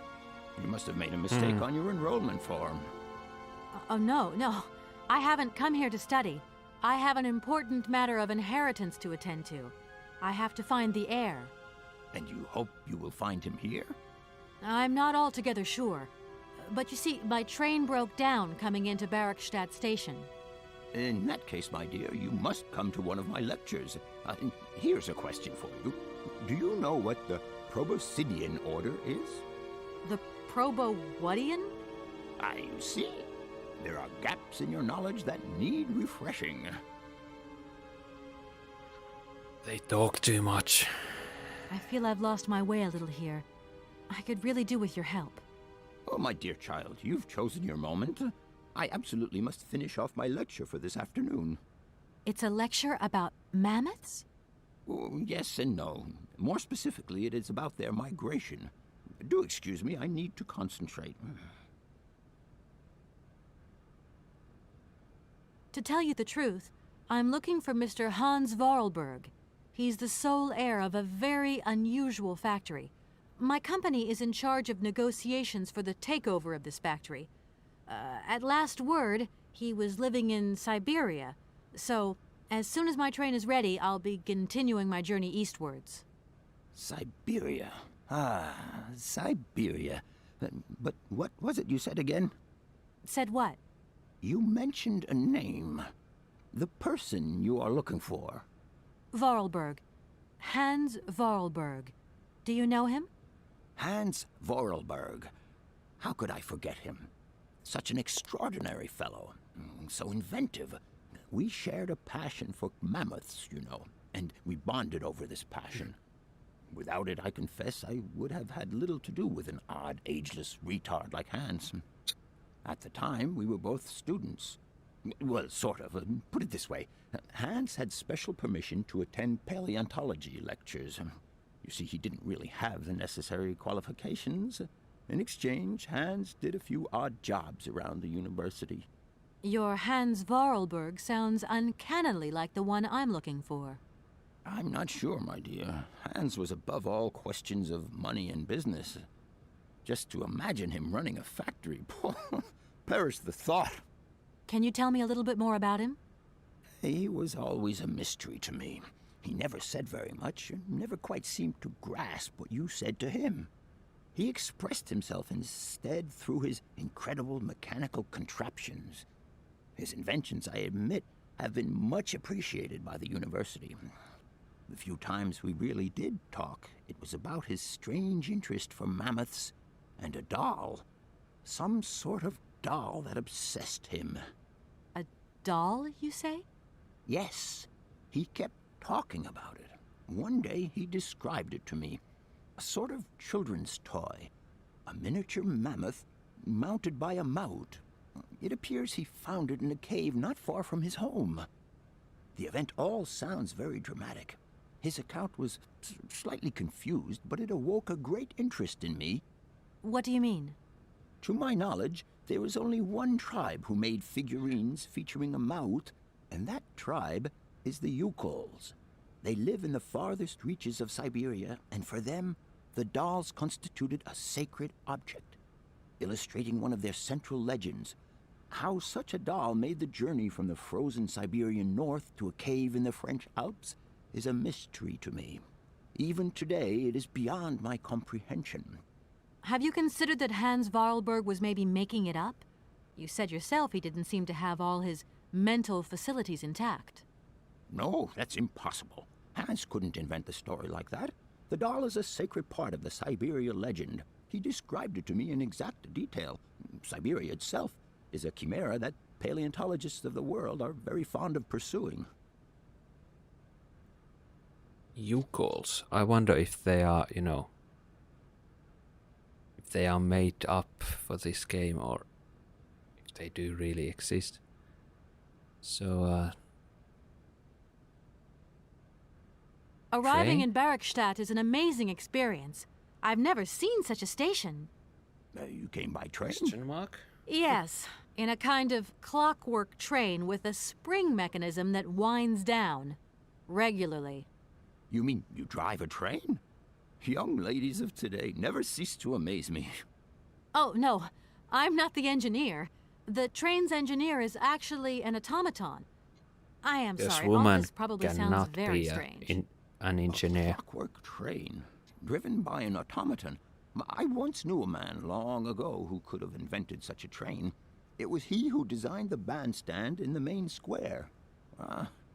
D: You must have made a mistake on your enrollment form.
B: Oh, no. I haven't come here to study. I have an important matter of inheritance to attend to. I have to find the heir.
D: And you hope you will find him here?
B: I'm not altogether sure. But you see, my train broke down coming into Barakstadt station.
D: In that case, my dear, you must come to one of my lectures. Here's a question for you. Do you know what the Proboscidean order is?
B: The Probo-whatian?
D: You see. There are gaps in your knowledge that need refreshing.
A: They talk too much.
B: I feel I've lost my way a little here. I could really do with your help.
D: Oh, my dear child, you've chosen your moment. I absolutely must finish off my lecture for this afternoon.
B: It's a lecture about mammoths?
D: Oh, yes and no. More specifically, it is about their migration. Do excuse me, I need to concentrate.
B: To tell you the truth, I'm looking for Mr. Hans Vorarlberg. He's the sole heir of a very unusual factory. My company is in charge of negotiations for the takeover of this factory. At last word, he was living in Syberia, so as soon as my train is ready, I'll be continuing my journey eastwards.
L: Siberia. Ah, Siberia. But what was it you said again?
B: Said what?
L: You mentioned a name. The person you are looking for.
B: Vorarlberg. Hans Vorarlberg. Do you know him?
L: Hans Vorarlberg. How could I forget him? Such an extraordinary fellow. So inventive. We shared a passion for mammoths, you know, and we bonded over this passion. Without it, I confess, I would have had little to do with an odd, ageless retard like Hans. At the time, we were both students. Well, sort of. Put it this way. Hans had special permission to attend paleontology lectures. You see, he didn't really have the necessary qualifications. In exchange, Hans did a few odd jobs around the university.
B: Your Hans Vorarlberg sounds uncannily like the one I'm looking for.
L: I'm not sure, my dear. Hans was above all questions of money and business. Just to imagine him running a factory, perish the thought.
B: Can you tell me a little bit more about him?
L: He was always a mystery to me. He never said very much, and never quite seemed to grasp what you said to him. He expressed himself instead through his incredible mechanical contraptions. His inventions, I admit, have been much appreciated by the university. The few times we really did talk, it was about his strange interest for mammoths and a doll. Some sort of doll that obsessed him.
B: A doll, you say?
L: Yes. He kept talking about it. One day he described it to me. A sort of children's toy. A miniature mammoth mounted by a mount. It appears he found it in a cave not far from his home. The event all sounds very dramatic. His account was slightly confused, but it awoke a great interest in me.
B: What do you mean?
L: To my knowledge, there is only one tribe who made figurines featuring a mouth, and that tribe is the Yukols. They live in the farthest reaches of Siberia, and for them, the dolls constituted a sacred object, illustrating one of their central legends. How such a doll made the journey from the frozen Siberian north to a cave in the French Alps is a mystery to me. Even today, it is beyond my comprehension.
B: Have you considered that Hans Vorarlberg was maybe making it up? You said yourself he didn't seem to have all his mental facilities intact.
L: No, that's impossible. Hans couldn't invent a story like that. The doll is a sacred part of the Syberia legend. He described it to me in exact detail. Siberia itself is a chimera that paleontologists of the world are very fond of pursuing.
A: Yukols. I wonder if they are, if they are made up for this game or if they do really exist. So,
B: Arriving
A: train?
B: in Barrackstadt is an amazing experience. I've never seen such a station.
L: You came by train?
A: Question mark?
B: Yes, in a kind of clockwork train with a spring mechanism that winds down regularly.
L: You mean you drive a train? Young ladies of today never cease to amaze me.
B: Oh, no, I'm not the engineer. The train's engineer is actually an automaton. I am
A: This
B: sorry, all
A: woman
B: this probably sounds
A: cannot
B: very
A: be
B: strange.
A: an engineer.
L: A clockwork train, driven by an automaton. I once knew a man long ago who could have invented such a train. It was he who designed the bandstand in the main square.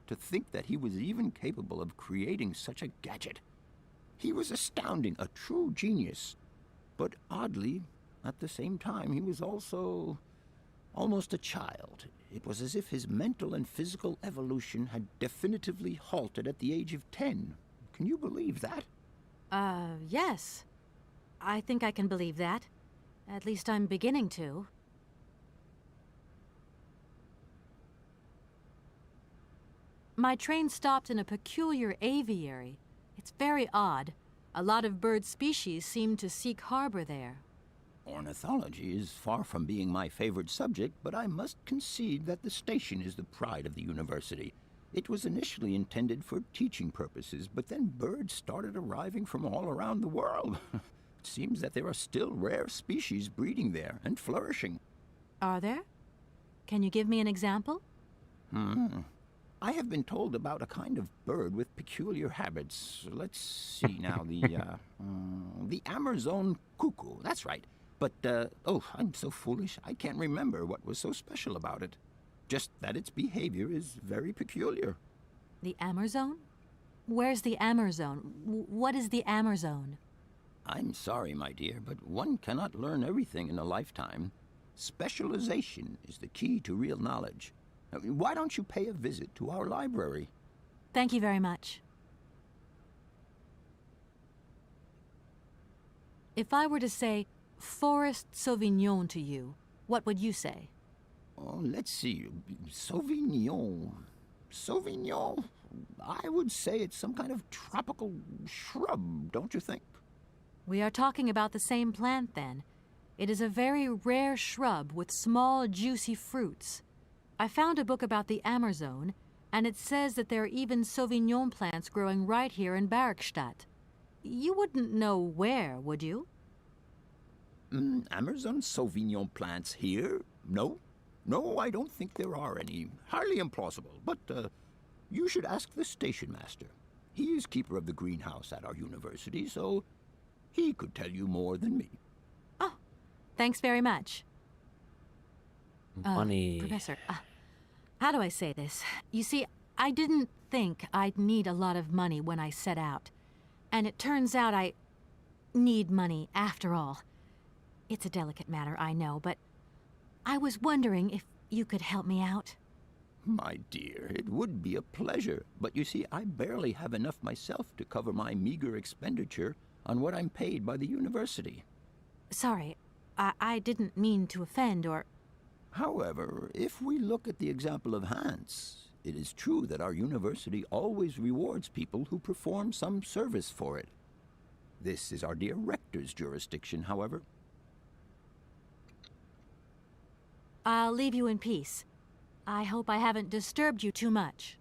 L: To think that he was even capable of creating such a gadget. He was astounding, a true genius. But oddly, at the same time, he was also almost a child. It was as if his mental and physical evolution had definitively halted at the age of 10. Can you believe that?
B: Yes. I think I can believe that. At least I'm beginning to. My train stopped in a peculiar aviary. It's very odd. A lot of bird species seem to seek harbor there.
L: Ornithology is far from being my favorite subject, but I must concede that the station is the pride of the university. It was initially intended for teaching purposes, but then birds started arriving from all around the world. It seems that there are still rare species breeding there and flourishing.
B: Are there? Can you give me an example?
L: I have been told about a kind of bird with peculiar habits. Let's see now, the Amazon cuckoo, that's right. But, oh, I'm so foolish, I can't remember what was so special about it. Just that its behavior is very peculiar.
B: The Amazon? Where's the Amazon? What is the Amazon?
L: I'm sorry, my dear, but one cannot learn everything in a lifetime. Specialization is the key to real knowledge. Why don't you pay a visit to our library?
B: Thank you very much. If I were to say Forest Sauvignon to you, what would you say?
L: Oh, let's see. Sauvignon. Sauvignon? I would say it's some kind of tropical shrub, don't you think?
B: We are talking about the same plant, then. It is a very rare shrub with small, juicy fruits. I found a book about the Amazon, and it says that there are even Sauvignon plants growing right here in Bergstadt. You wouldn't know where, would you?
L: Amazon Sauvignon plants here? No. No, I don't think there are any. Highly implausible. But you should ask the station master. He is keeper of the greenhouse at our university, so he could tell you more than me.
B: Oh, thanks very much.
A: Money.
B: Professor, how do I say this? You see, I didn't think I'd need a lot of money when I set out. And it turns out I need money after all. It's a delicate matter, I know, but I was wondering if you could help me out.
L: My dear, it would be a pleasure. But you see, I barely have enough myself to cover my meager expenditure on what I'm paid by the university.
B: Sorry, I didn't mean to offend or...
L: However, if we look at the example of Hans, it is true that our university always rewards people who perform some service for it. This is our dear rector's jurisdiction, however.
B: I'll leave you in peace. I hope I haven't disturbed you too much.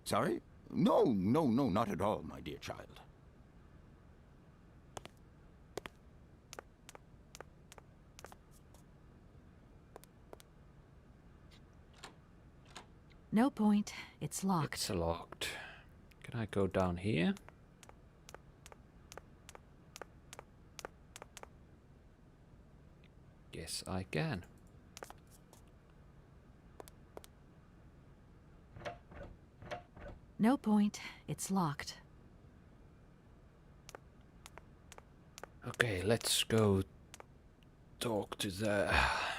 L: Sorry? No, not at all, my dear child.
B: No point. It's locked.
A: It's locked. Can I go down here? Yes, I can.
B: No point. It's locked.
A: Okay, let's go talk to the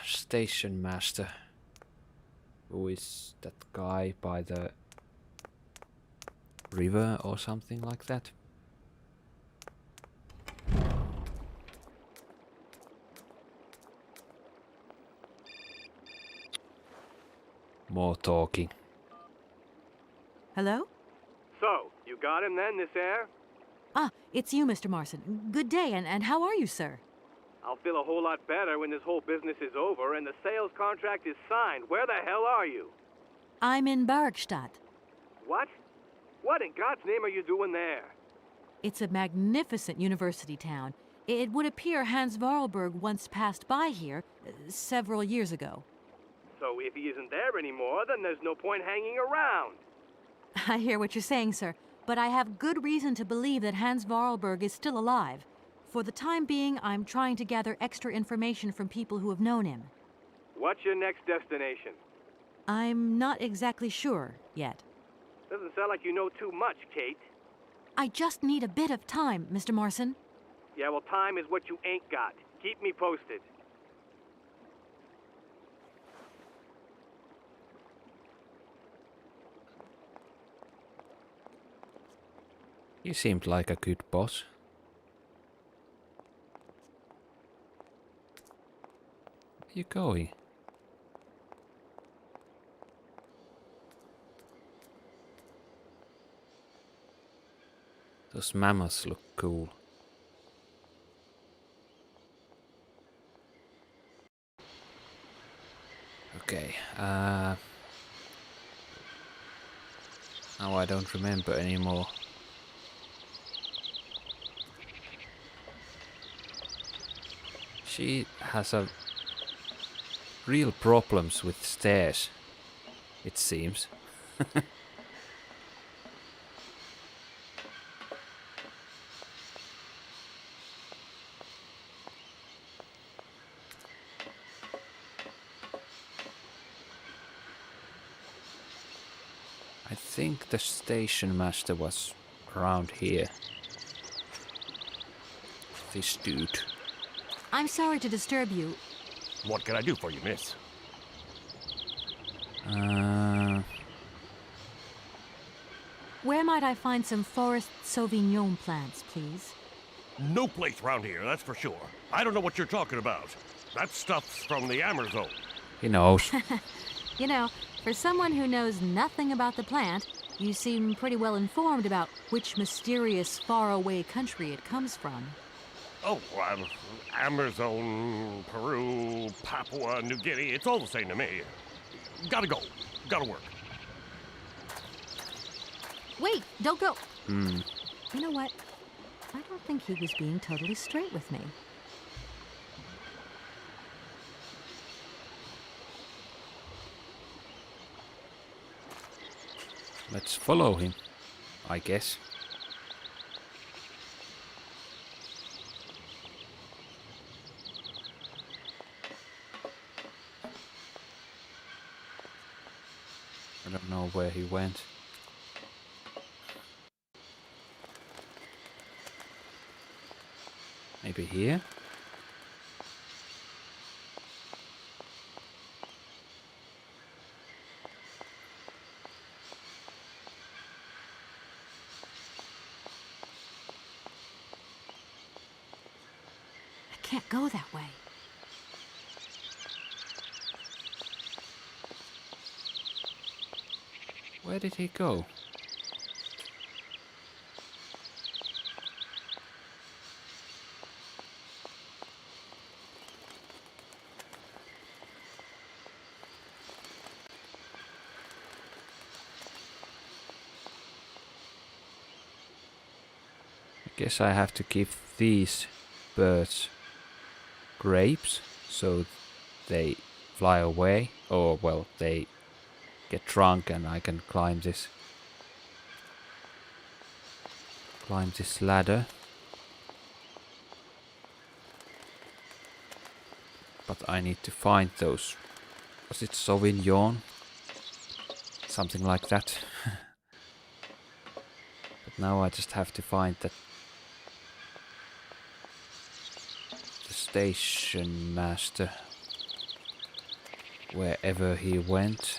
A: station master. Who is that guy by the river or something like that? More talking.
B: Hello?
M: So, you got him then, this air?
B: Ah, it's you, Mr. Marson. Good day, and how are you, sir?
M: I'll feel a whole lot better when this whole business is over and the sales contract is signed. Where the hell are you?
B: I'm in Bergstadt.
M: What? What in God's name are you doing there?
B: It's a magnificent university town. It would appear Hans Vorarlberg once passed by here several years ago.
M: So if he isn't there anymore, then there's no point hanging around.
B: I hear what you're saying, sir, but I have good reason to believe that Hans Vorarlberg is still alive. For the time being, I'm trying to gather extra information from people who have known him.
M: What's your next destination?
B: I'm not exactly sure yet.
M: Doesn't sound like you know too much, Kate.
B: I just need a bit of time, Mr. Marson.
M: Yeah, well, time is what you ain't got. Keep me posted.
A: He seemed like a good boss. Where are you going? Those mammoths look cool. Now I don't remember anymore. She has a real problems with stairs, it seems. I think the station master was around here. This dude.
B: I'm sorry to disturb you.
D: What can I do for you, miss?
B: Where might I find some Forest Sauvignon plants, please?
D: No place around here, that's for sure. I don't know what you're talking about. That stuff's from the Amazon.
A: He knows.
B: You know, for someone who knows nothing about the plant, you seem pretty well informed about which mysterious faraway country it comes from.
D: Oh, Amazon, Peru, Papua New Guinea, it's all the same to me. Gotta go. Gotta work.
B: Wait, don't go.
A: Hmm.
B: You know what? I don't think he was being totally straight with me.
A: Let's follow him, I guess. I don't know where he went. Maybe here?
B: I can't go that way.
A: Where did he go? I guess I have to give these birds grapes so they fly away, or well, they get drunk and I can climb this ladder. But I need to find those. Was it Sauvignon? Something like that. But now I just have to find that the station master, wherever he went.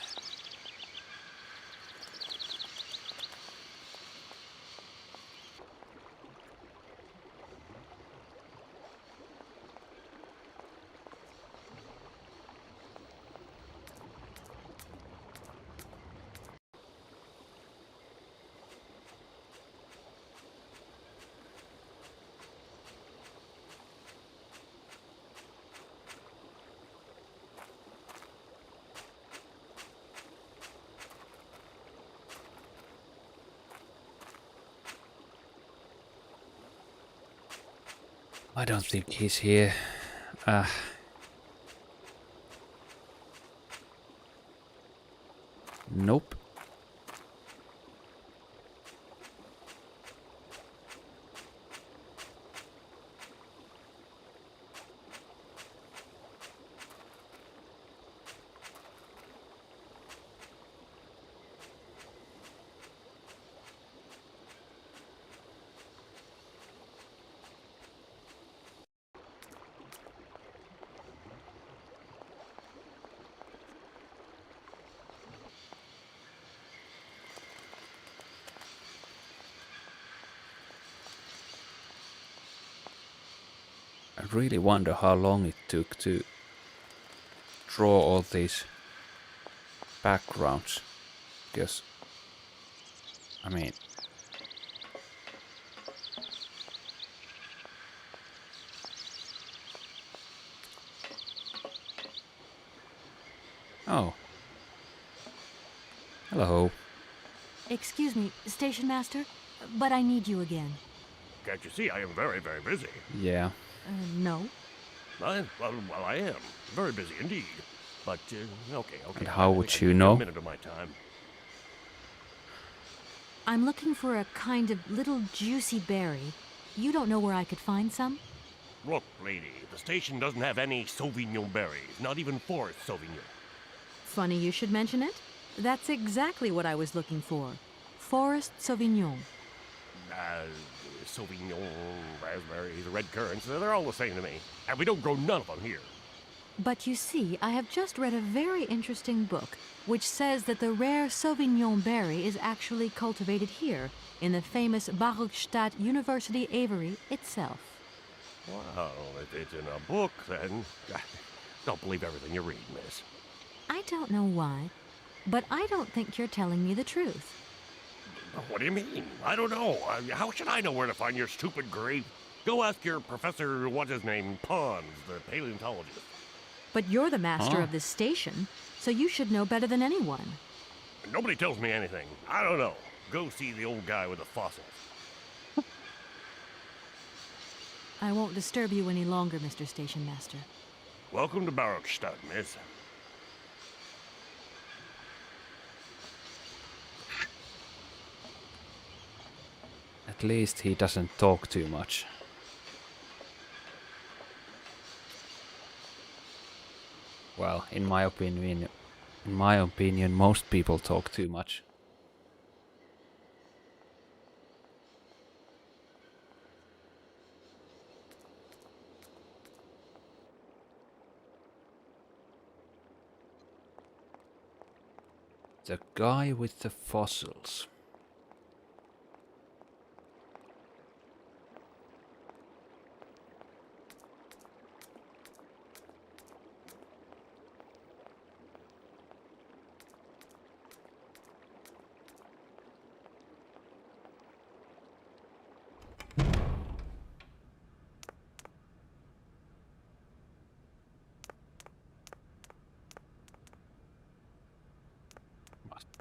A: I don't think he's here. Nope. I really wonder how long it took to draw all these backgrounds, because I mean, oh, Hello.
B: Excuse me, Station Master, but I need you again.
D: Can't you see I am very, very busy?
A: Yeah.
B: No.
D: Well, I am. Very busy indeed. But, okay.
A: And how would
D: I
A: you
D: need
A: know?
D: A minute of my time.
B: I'm looking for a kind of little juicy berry. You don't know where I could find some?
D: Look, lady, the station doesn't have any Sauvignon berries, not even Forest Sauvignon.
B: Funny you should mention it. That's exactly what I was looking for. Forest Sauvignon.
D: Sauvignon, raspberries, red currants, they're all the same to me. And we don't grow none of them here.
B: But you see, I have just read a very interesting book which says that the rare Sauvignon berry is actually cultivated here, in the famous Baruchstadt University aviary itself.
D: Well, if it's in a book, then don't believe everything you read, miss.
B: I don't know why, but I don't think you're telling me the truth.
D: What do you mean? I don't know. How should I know where to find your stupid grave? Go ask your professor, what's his name, Pons, the paleontologist.
B: But you're the master of this station, so you should know better than anyone.
D: Nobody tells me anything. I don't know. Go see the old guy with the fossils.
B: I won't disturb you any longer, Mr. Station Master.
D: Welcome to Baruchstadt, miss.
A: At least he doesn't talk too much. Well, in my opinion, most people talk too much. The guy with the fossils.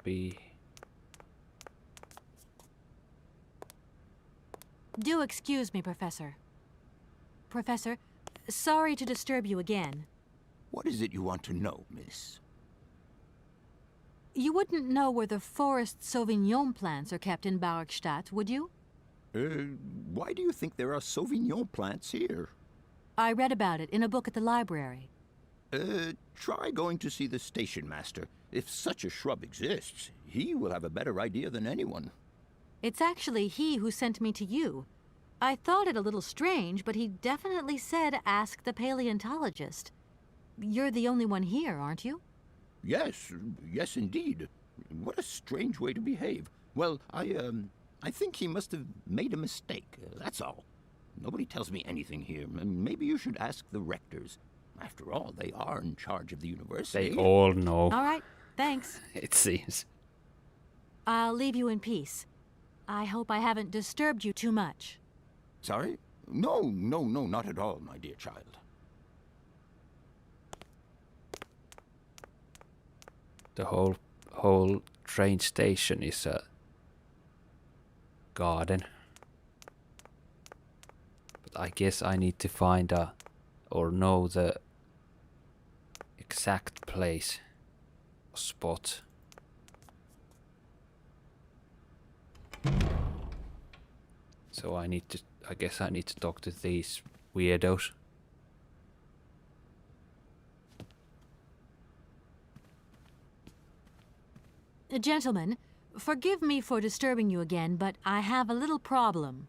A: Be.
B: Do excuse me, Professor. Professor, sorry to disturb you again.
L: What is it you want to know, miss?
B: You wouldn't know where the Forest Sauvignon plants are kept in Baruchstadt, would you?
L: Why do you think there are Sauvignon plants here?
B: I read about it in a book at the library.
L: Try going to see the station master. If such a shrub exists, he will have a better idea than anyone.
B: It's actually he who sent me to you. I thought it a little strange, but he definitely said ask the paleontologist. You're the only one here, aren't you?
L: Yes indeed. What a strange way to behave. Well, I think he must have made a mistake, that's all. Nobody tells me anything here. Maybe you should ask the rectors. After all, they are in charge of the university.
A: They all know.
B: All right, thanks.
A: It seems.
B: I'll leave you in peace. I hope I haven't disturbed you too much.
L: Sorry? No, not at all, my dear child.
A: The whole train station is a garden. But I guess I need to find or know the exact place or spot. So I guess I need to talk to these weirdos.
B: Gentlemen, forgive me for disturbing you again, but I have a little problem.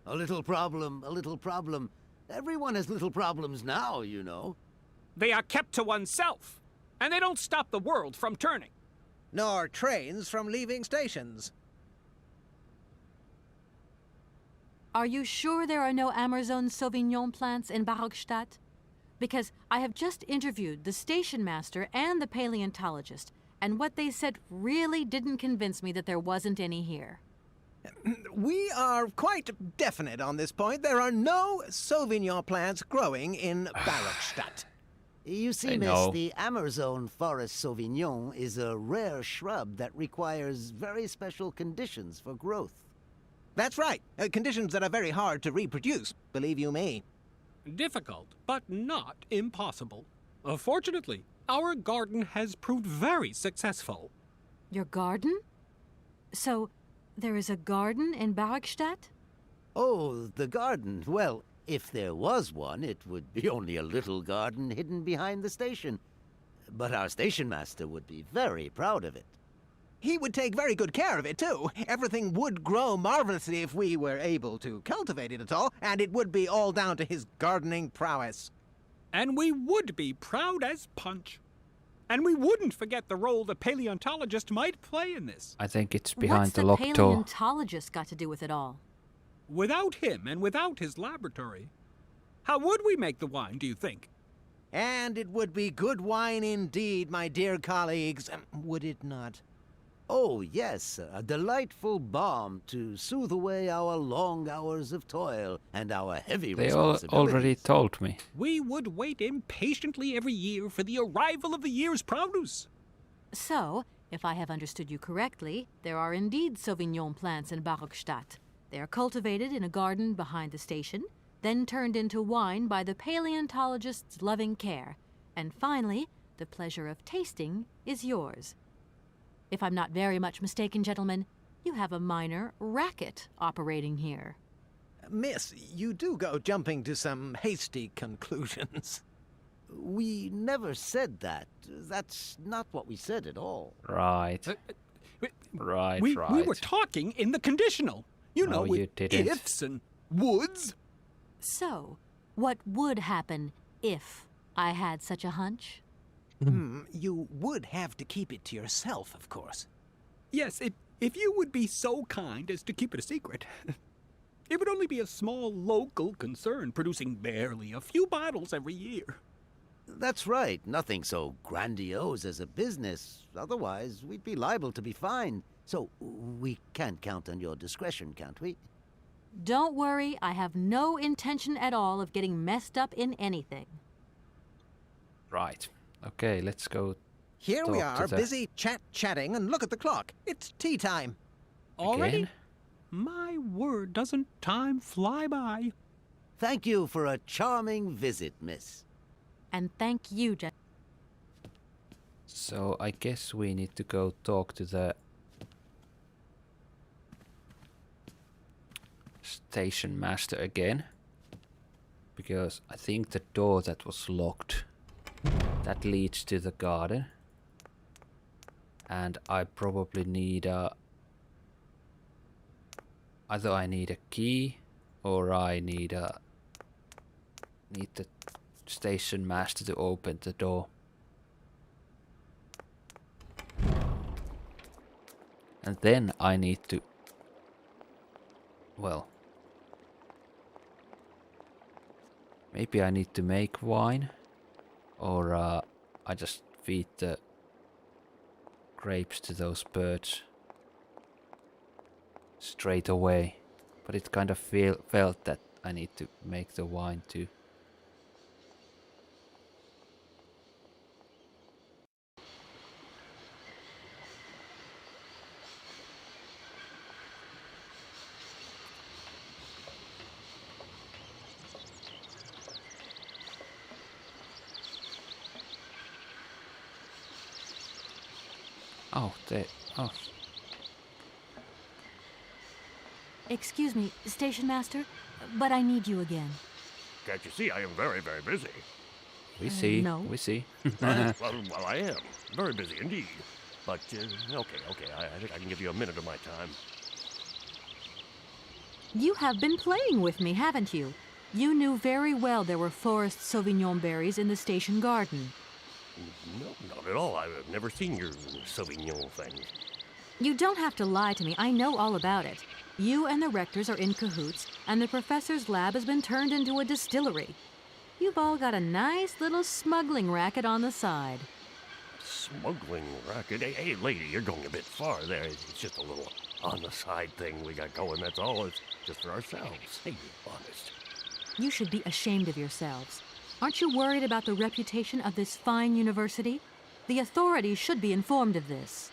I: A little problem. Everyone has little problems now, you know.
J: They are kept to oneself, and they don't stop the world from turning.
K: Nor trains from leaving stations.
B: Are you sure there are no Amazon Sauvignon plants in Baruchstadt? Because I have just interviewed the station master and the paleontologist, and what they said really didn't convince me that there wasn't any here.
K: We are quite definite on this point. There are no Sauvignon plants growing in Baruchstadt.
I: You see,
A: I
I: miss,
A: know.
I: the Amazon Forest Sauvignon is a rare shrub that requires very special conditions for growth.
K: That's right. Conditions that are very hard to reproduce, believe you me.
J: Difficult, but not impossible. Fortunately, our garden has proved very successful.
B: Your garden? So, there is a garden in Barrickstadt?
I: Oh, the garden. Well, if there was one, it would be only a little garden hidden behind the station. But our station master would be very proud of it.
K: He would take very good care of it, too. Everything would grow marvelously if we were able to cultivate it at all, and it would be all down to his gardening prowess.
J: And we would be proud as punch. And we wouldn't forget the role the paleontologist might play in this.
A: I think it's behind
B: What's
A: the
B: the
A: locked door.
B: paleontologist got to do with it all?
J: Without him and without his laboratory, how would we make the wine, do you think?
K: And it would be good wine indeed, my dear colleagues, would it not?
I: Oh, yes, a delightful balm to soothe away our long hours of toil and our heavy
A: They all
I: responsibilities.
A: already told me.
J: We would wait impatiently every year for the arrival of the year's produce.
B: So, if I have understood you correctly, there are indeed Sauvignon plants in Barrickstadt. They are cultivated in a garden behind the station, then turned into wine by the paleontologist's loving care, and finally, the pleasure of tasting is yours. If I'm not very much mistaken, gentlemen, you have a minor racket operating here.
K: Miss, you do go jumping to some hasty conclusions.
I: We never said that. That's not what we said at all.
A: Right. Right,
J: We
A: right.
J: were talking in the conditional. You know,
A: No,
J: with
A: you didn't.
J: ifs and woulds.
B: So, what would happen if I had such a hunch?
K: You would have to keep it to yourself, of course.
J: Yes, if you would be so kind as to keep it a secret. It would only be a small local concern, producing barely a few bottles every year.
I: That's right. Nothing so grandiose as a business. Otherwise, we'd be liable to be fined. So, we can't count on your discretion, can't we?
B: Don't worry, I have no intention at all of getting messed up in anything.
A: Right. Okay, let's go.
K: Here we
A: Talk to
K: are,
A: the-
K: busy chatting, and look at the clock. It's tea time.
J: Already?
A: Again?
J: My word, doesn't time fly by?
I: Thank you for a charming visit, miss.
B: And thank you,
A: So I guess we need to go talk to the station master again. Because I think the door that was locked, that leads to the garden. And I probably need a... Either I need a key or I need the station master to open the door. And then I need to... Well... Maybe I need to make wine. Or I just feed the grapes to those birds straight away. But it kind of felt that I need to make the wine too. Oh.
B: Excuse me, Station Master, but I need you again.
D: Can't you see I am very, very busy?
A: We see.
B: no.
A: We see.
D: well, I am. Very busy indeed. But, okay, I think I can give you a minute of my time.
B: You have been playing with me, haven't you? You knew very well there were forest Sauvignon berries in the station garden.
D: No, not at all. I've never seen your Sauvignon thing.
B: You don't have to lie to me. I know all about it. You and the rectors are in cahoots, and the professor's lab has been turned into a distillery. You've all got a nice little smuggling racket on the side.
D: Smuggling racket? Hey, lady, you're going a bit far there. It's just a little on-the-side thing we got going, that's all. It's just for ourselves. Hey, be honest.
B: You should be ashamed of yourselves. Aren't you worried about the reputation of this fine university? The authorities should be informed of this.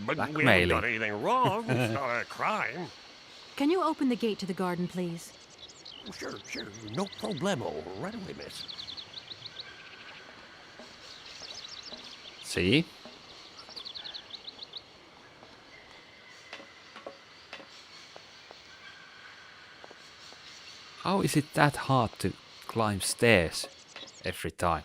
D: But we haven't done anything wrong. It's not a crime.
B: Can you open the gate to the garden, please?
D: Sure, sure. No problemo. Right away, miss.
A: See? How is it that hard to climb stairs every time?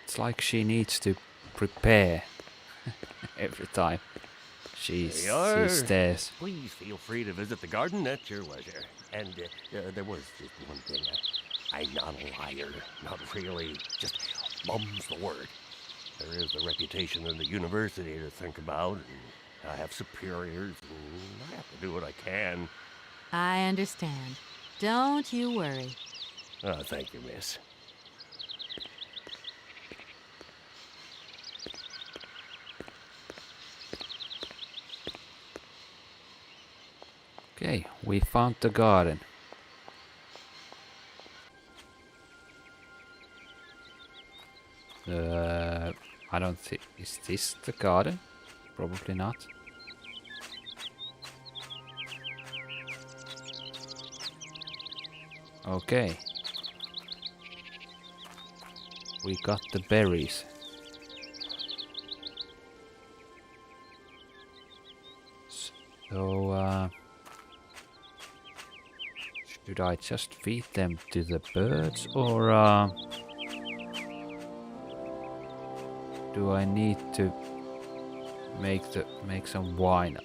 A: It's like she needs to prepare every time she stares.
D: Please feel free to visit the garden at your leisure. And there was just one thing. I'm not a liar. Not really. Just mum's the word. There is the reputation in the university to think about. And I have superiors. And I have to do what I can.
B: I understand. Don't you worry.
D: Oh, thank you, miss.
A: Okay, we found the garden. I don't think... Is this the garden? Probably not. Okay. We got the berries. So, should I just feed them to the birds, or do I need to make some wine?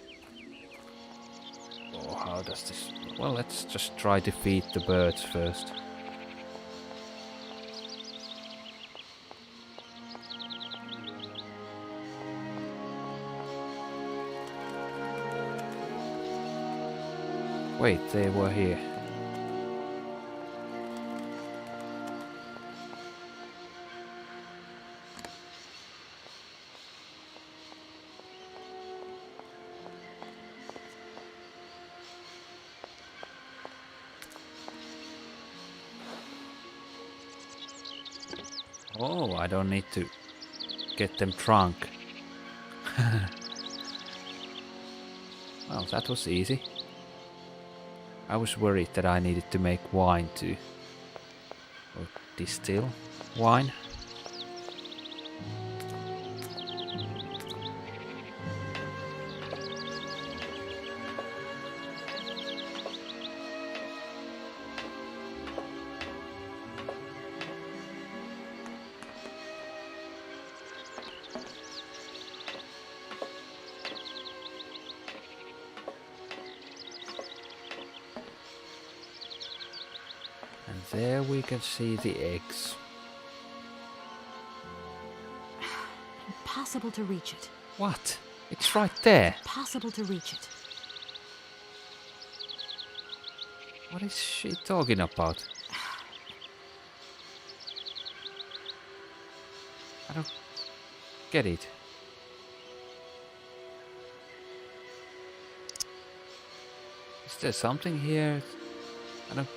A: Or how does this? Well, let's just try to feed the birds first. Wait, they were here. Oh, I don't need to get them drunk. Well, that was easy. I was worried that I needed to make wine too. Or distill wine. There we can see the eggs.
B: Impossible to reach it.
A: What? It's right there.
B: Impossible to reach it.
A: What is she talking about? I don't get it. Is there something here? I don't...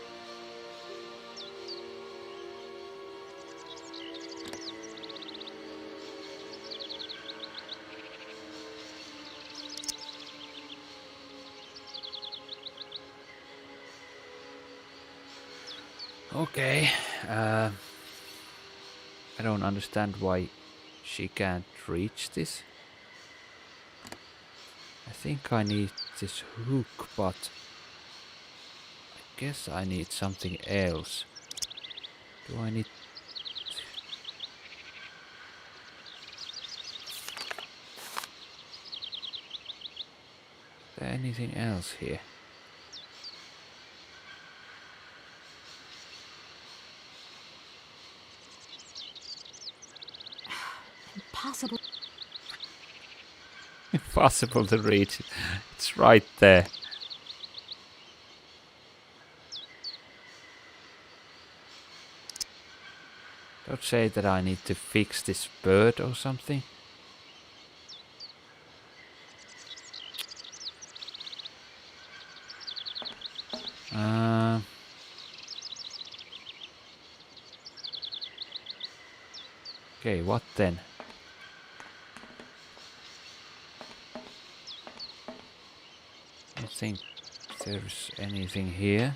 A: Okay, I don't understand why she can't reach this. I think I need this hook, but I guess I need something else. Do I need... Is there anything else here?
B: Impossible.
A: Impossible to reach. It's right there. Don't say that I need to fix this bird or something. Okay, what then? I don't think there's anything here.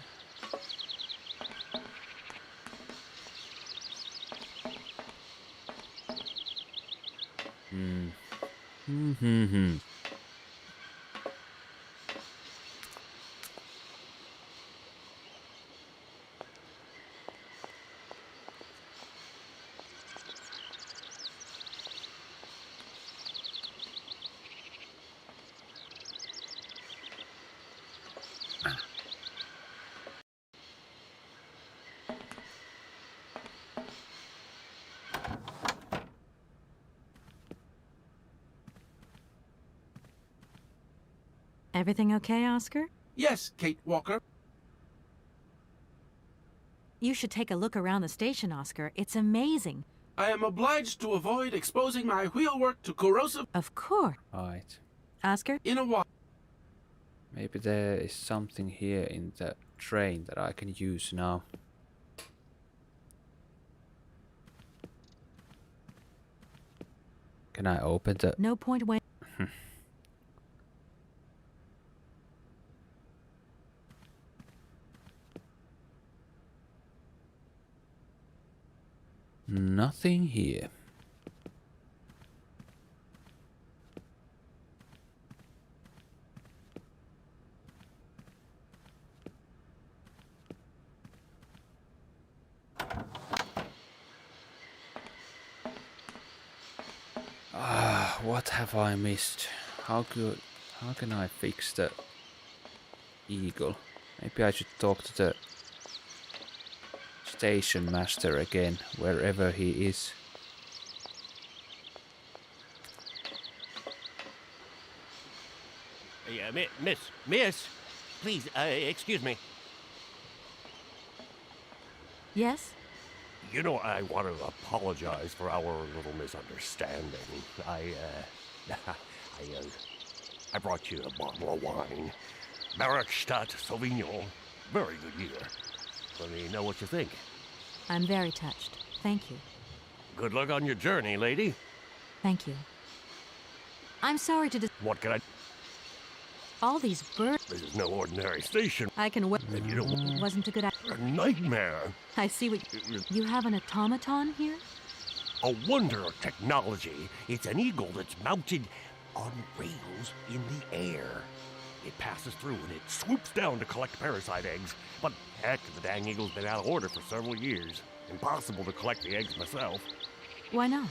A: Hmm.
B: Everything okay, Oscar?
C: Yes, Kate Walker.
B: You should take a look around the station, Oscar. It's amazing.
C: I am obliged to avoid exposing my wheelwork to corrosive...
B: Of course.
A: Right.
B: Oscar?
C: In a while.
A: Maybe there is something here in the train that I can use now. Can I open the...
B: No point when...
A: Nothing here. What have I missed? How can I fix the eagle? Maybe I should talk to the station master again, wherever he is.
D: Yeah, miss, please, excuse me.
B: Yes?
D: You know, I want to apologize for our little misunderstanding. I brought you a bottle of wine. Markstadt Sauvignon. Very good year. Let me know what you think.
B: I'm very touched. Thank you.
D: Good luck on your journey, lady.
B: Thank you. I'm sorry to
D: What can I...
B: All these birds...
D: This is no ordinary station.
B: I can wait.
D: And you don't...
B: It wasn't a good
D: A nightmare.
B: I see what... You have an automaton here?
D: A wonder of technology. It's an eagle that's mounted on rails in the air. It passes through and it swoops down to collect parasite eggs. But heck, the dang eagle's been out of order for several years. Impossible to collect the eggs myself.
B: Why not?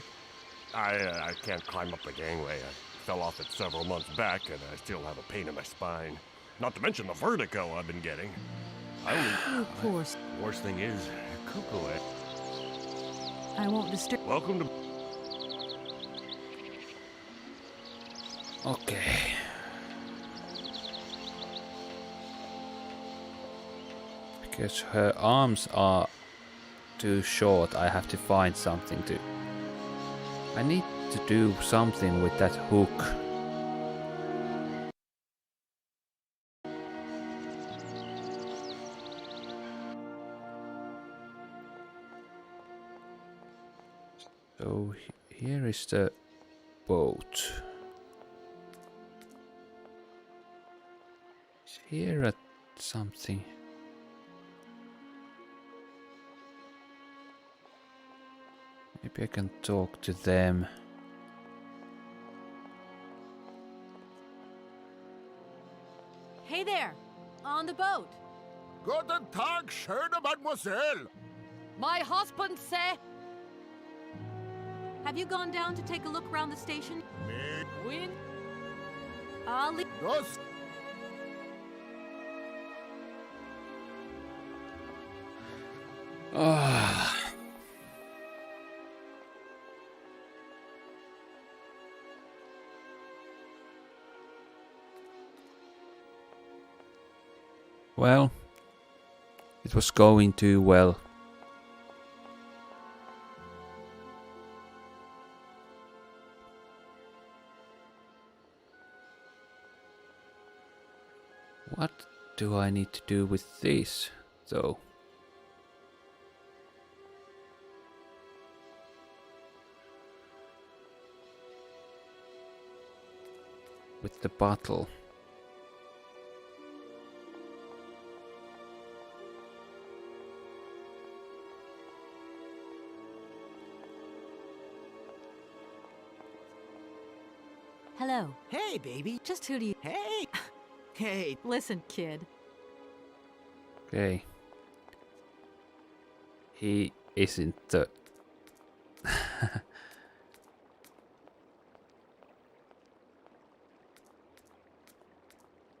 D: I can't climb up the gangway. I fell off it several months back and I still have a pain in my spine. Not to mention the vertigo I've been getting.
B: Of course.
D: Worst thing is, cuckoo egg.
B: I won't disturb...
D: Welcome to...
A: Okay. Because her arms are too short, I have to find something to... I need to do something with that hook. So here is the boat. Is here at something? Maybe I can talk to them.
B: Hey there! On the boat!
F: Guten Tag, schöne Mademoiselle.
G: My husband say...
B: Have you gone down to take a look around the station?
G: Win?
B: I'll leave...
F: Yes.
A: Ah. Well, it was going too well. What do I need to do with this, though? With the bottle.
B: Hello.
H: Hey, baby.
B: Just who do you...
H: Hey. Hey.
B: Listen, kid.
A: Okay. He isn't the...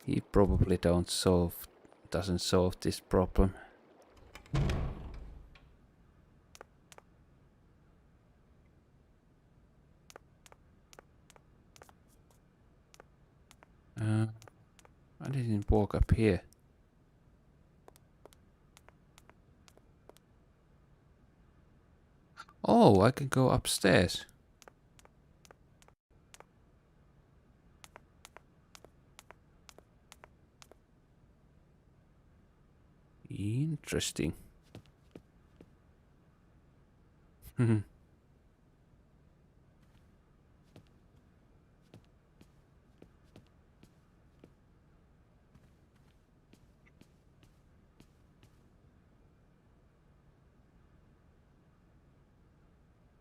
A: He probably doesn't solve this problem. I didn't walk up here. Oh, I can go upstairs. Interesting.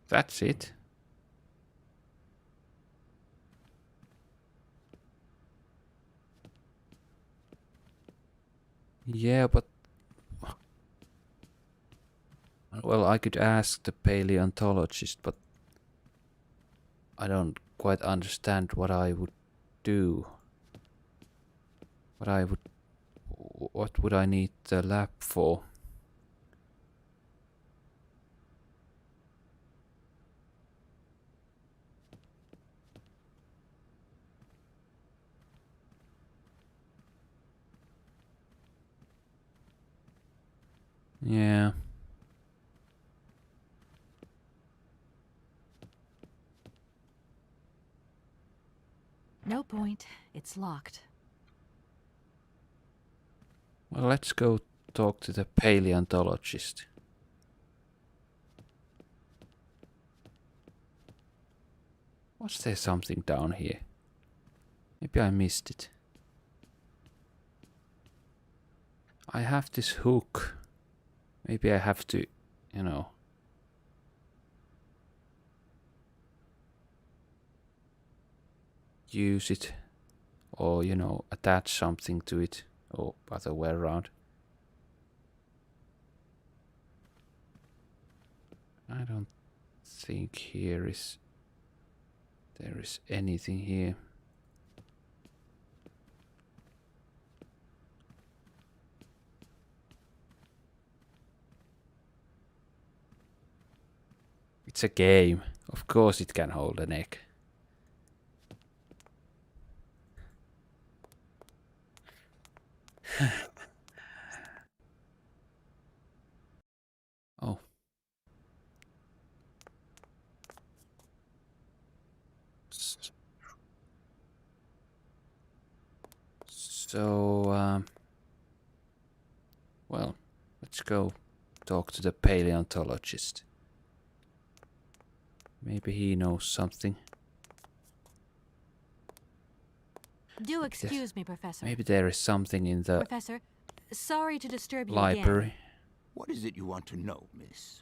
A: That's it. Yeah, but... Well, I could ask the paleontologist, but... I don't quite understand what I would do. What would I need the lab for? Yeah.
B: No point. It's locked.
A: Well, let's go talk to the paleontologist. Was there something down here? Maybe I missed it. I have this hook. Maybe I have to, you know... use it. Or, you know, attach something to it. Or other way around. I don't think there is anything here. It's a game. Of course it can hold an egg. Oh. So, well, let's go talk to the paleontologist. Maybe he knows something.
B: Do excuse me, Professor.
A: Maybe there is something in the
B: Professor, sorry to disturb you
A: library.
B: again.
L: What is it you want to know, miss?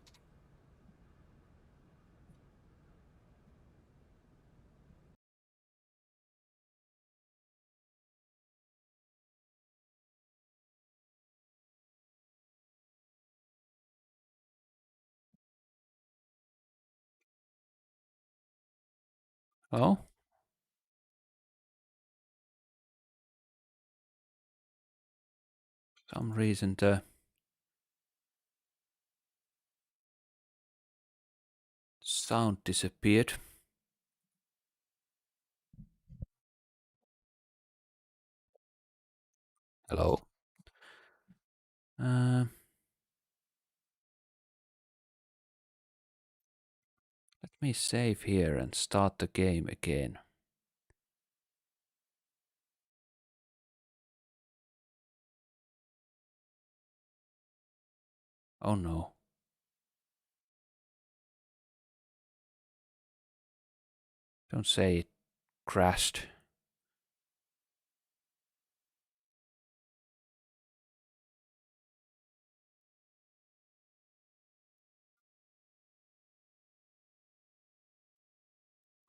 A: Oh? Some reason the sound disappeared. Hello. Let me save here and start the game again. Oh no. Don't say it crashed.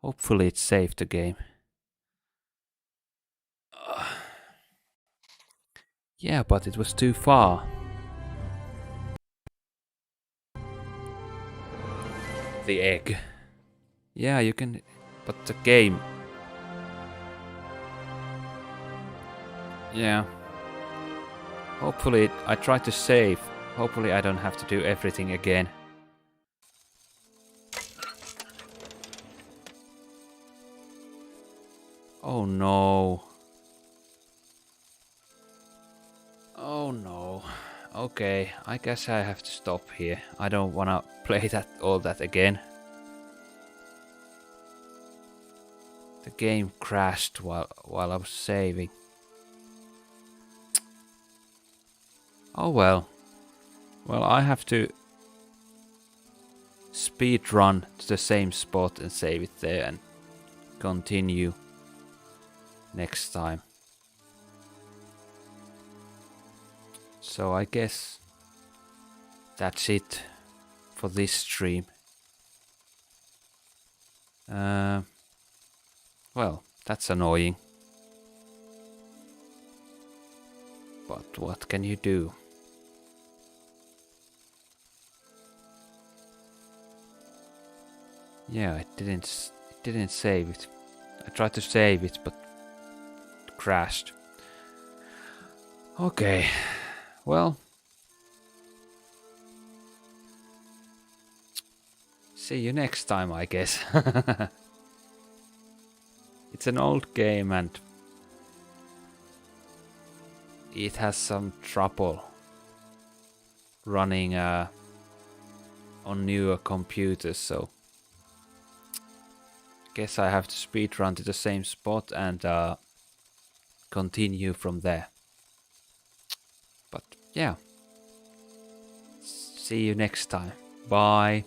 A: Hopefully it saved the game. Yeah, but it was too far. The egg. Yeah, you can... But the game... Yeah. Hopefully I try to save. Hopefully I don't have to do everything again. Oh no. Oh no. Okay, I guess I have to stop here. I don't wanna play all that again. The game crashed while I was saving. Oh well. Well, I have to speed run to the same spot and save it there and continue next time. So I guess that's it for this stream. Well, that's annoying. But what can you do? Yeah, it didn't save it. I tried to save it, but it crashed. Okay, well, see you next time, I guess. It's an old game and it has some trouble running on newer computers, so guess I have to speedrun to the same spot and continue from there. But yeah, see you next time. Bye.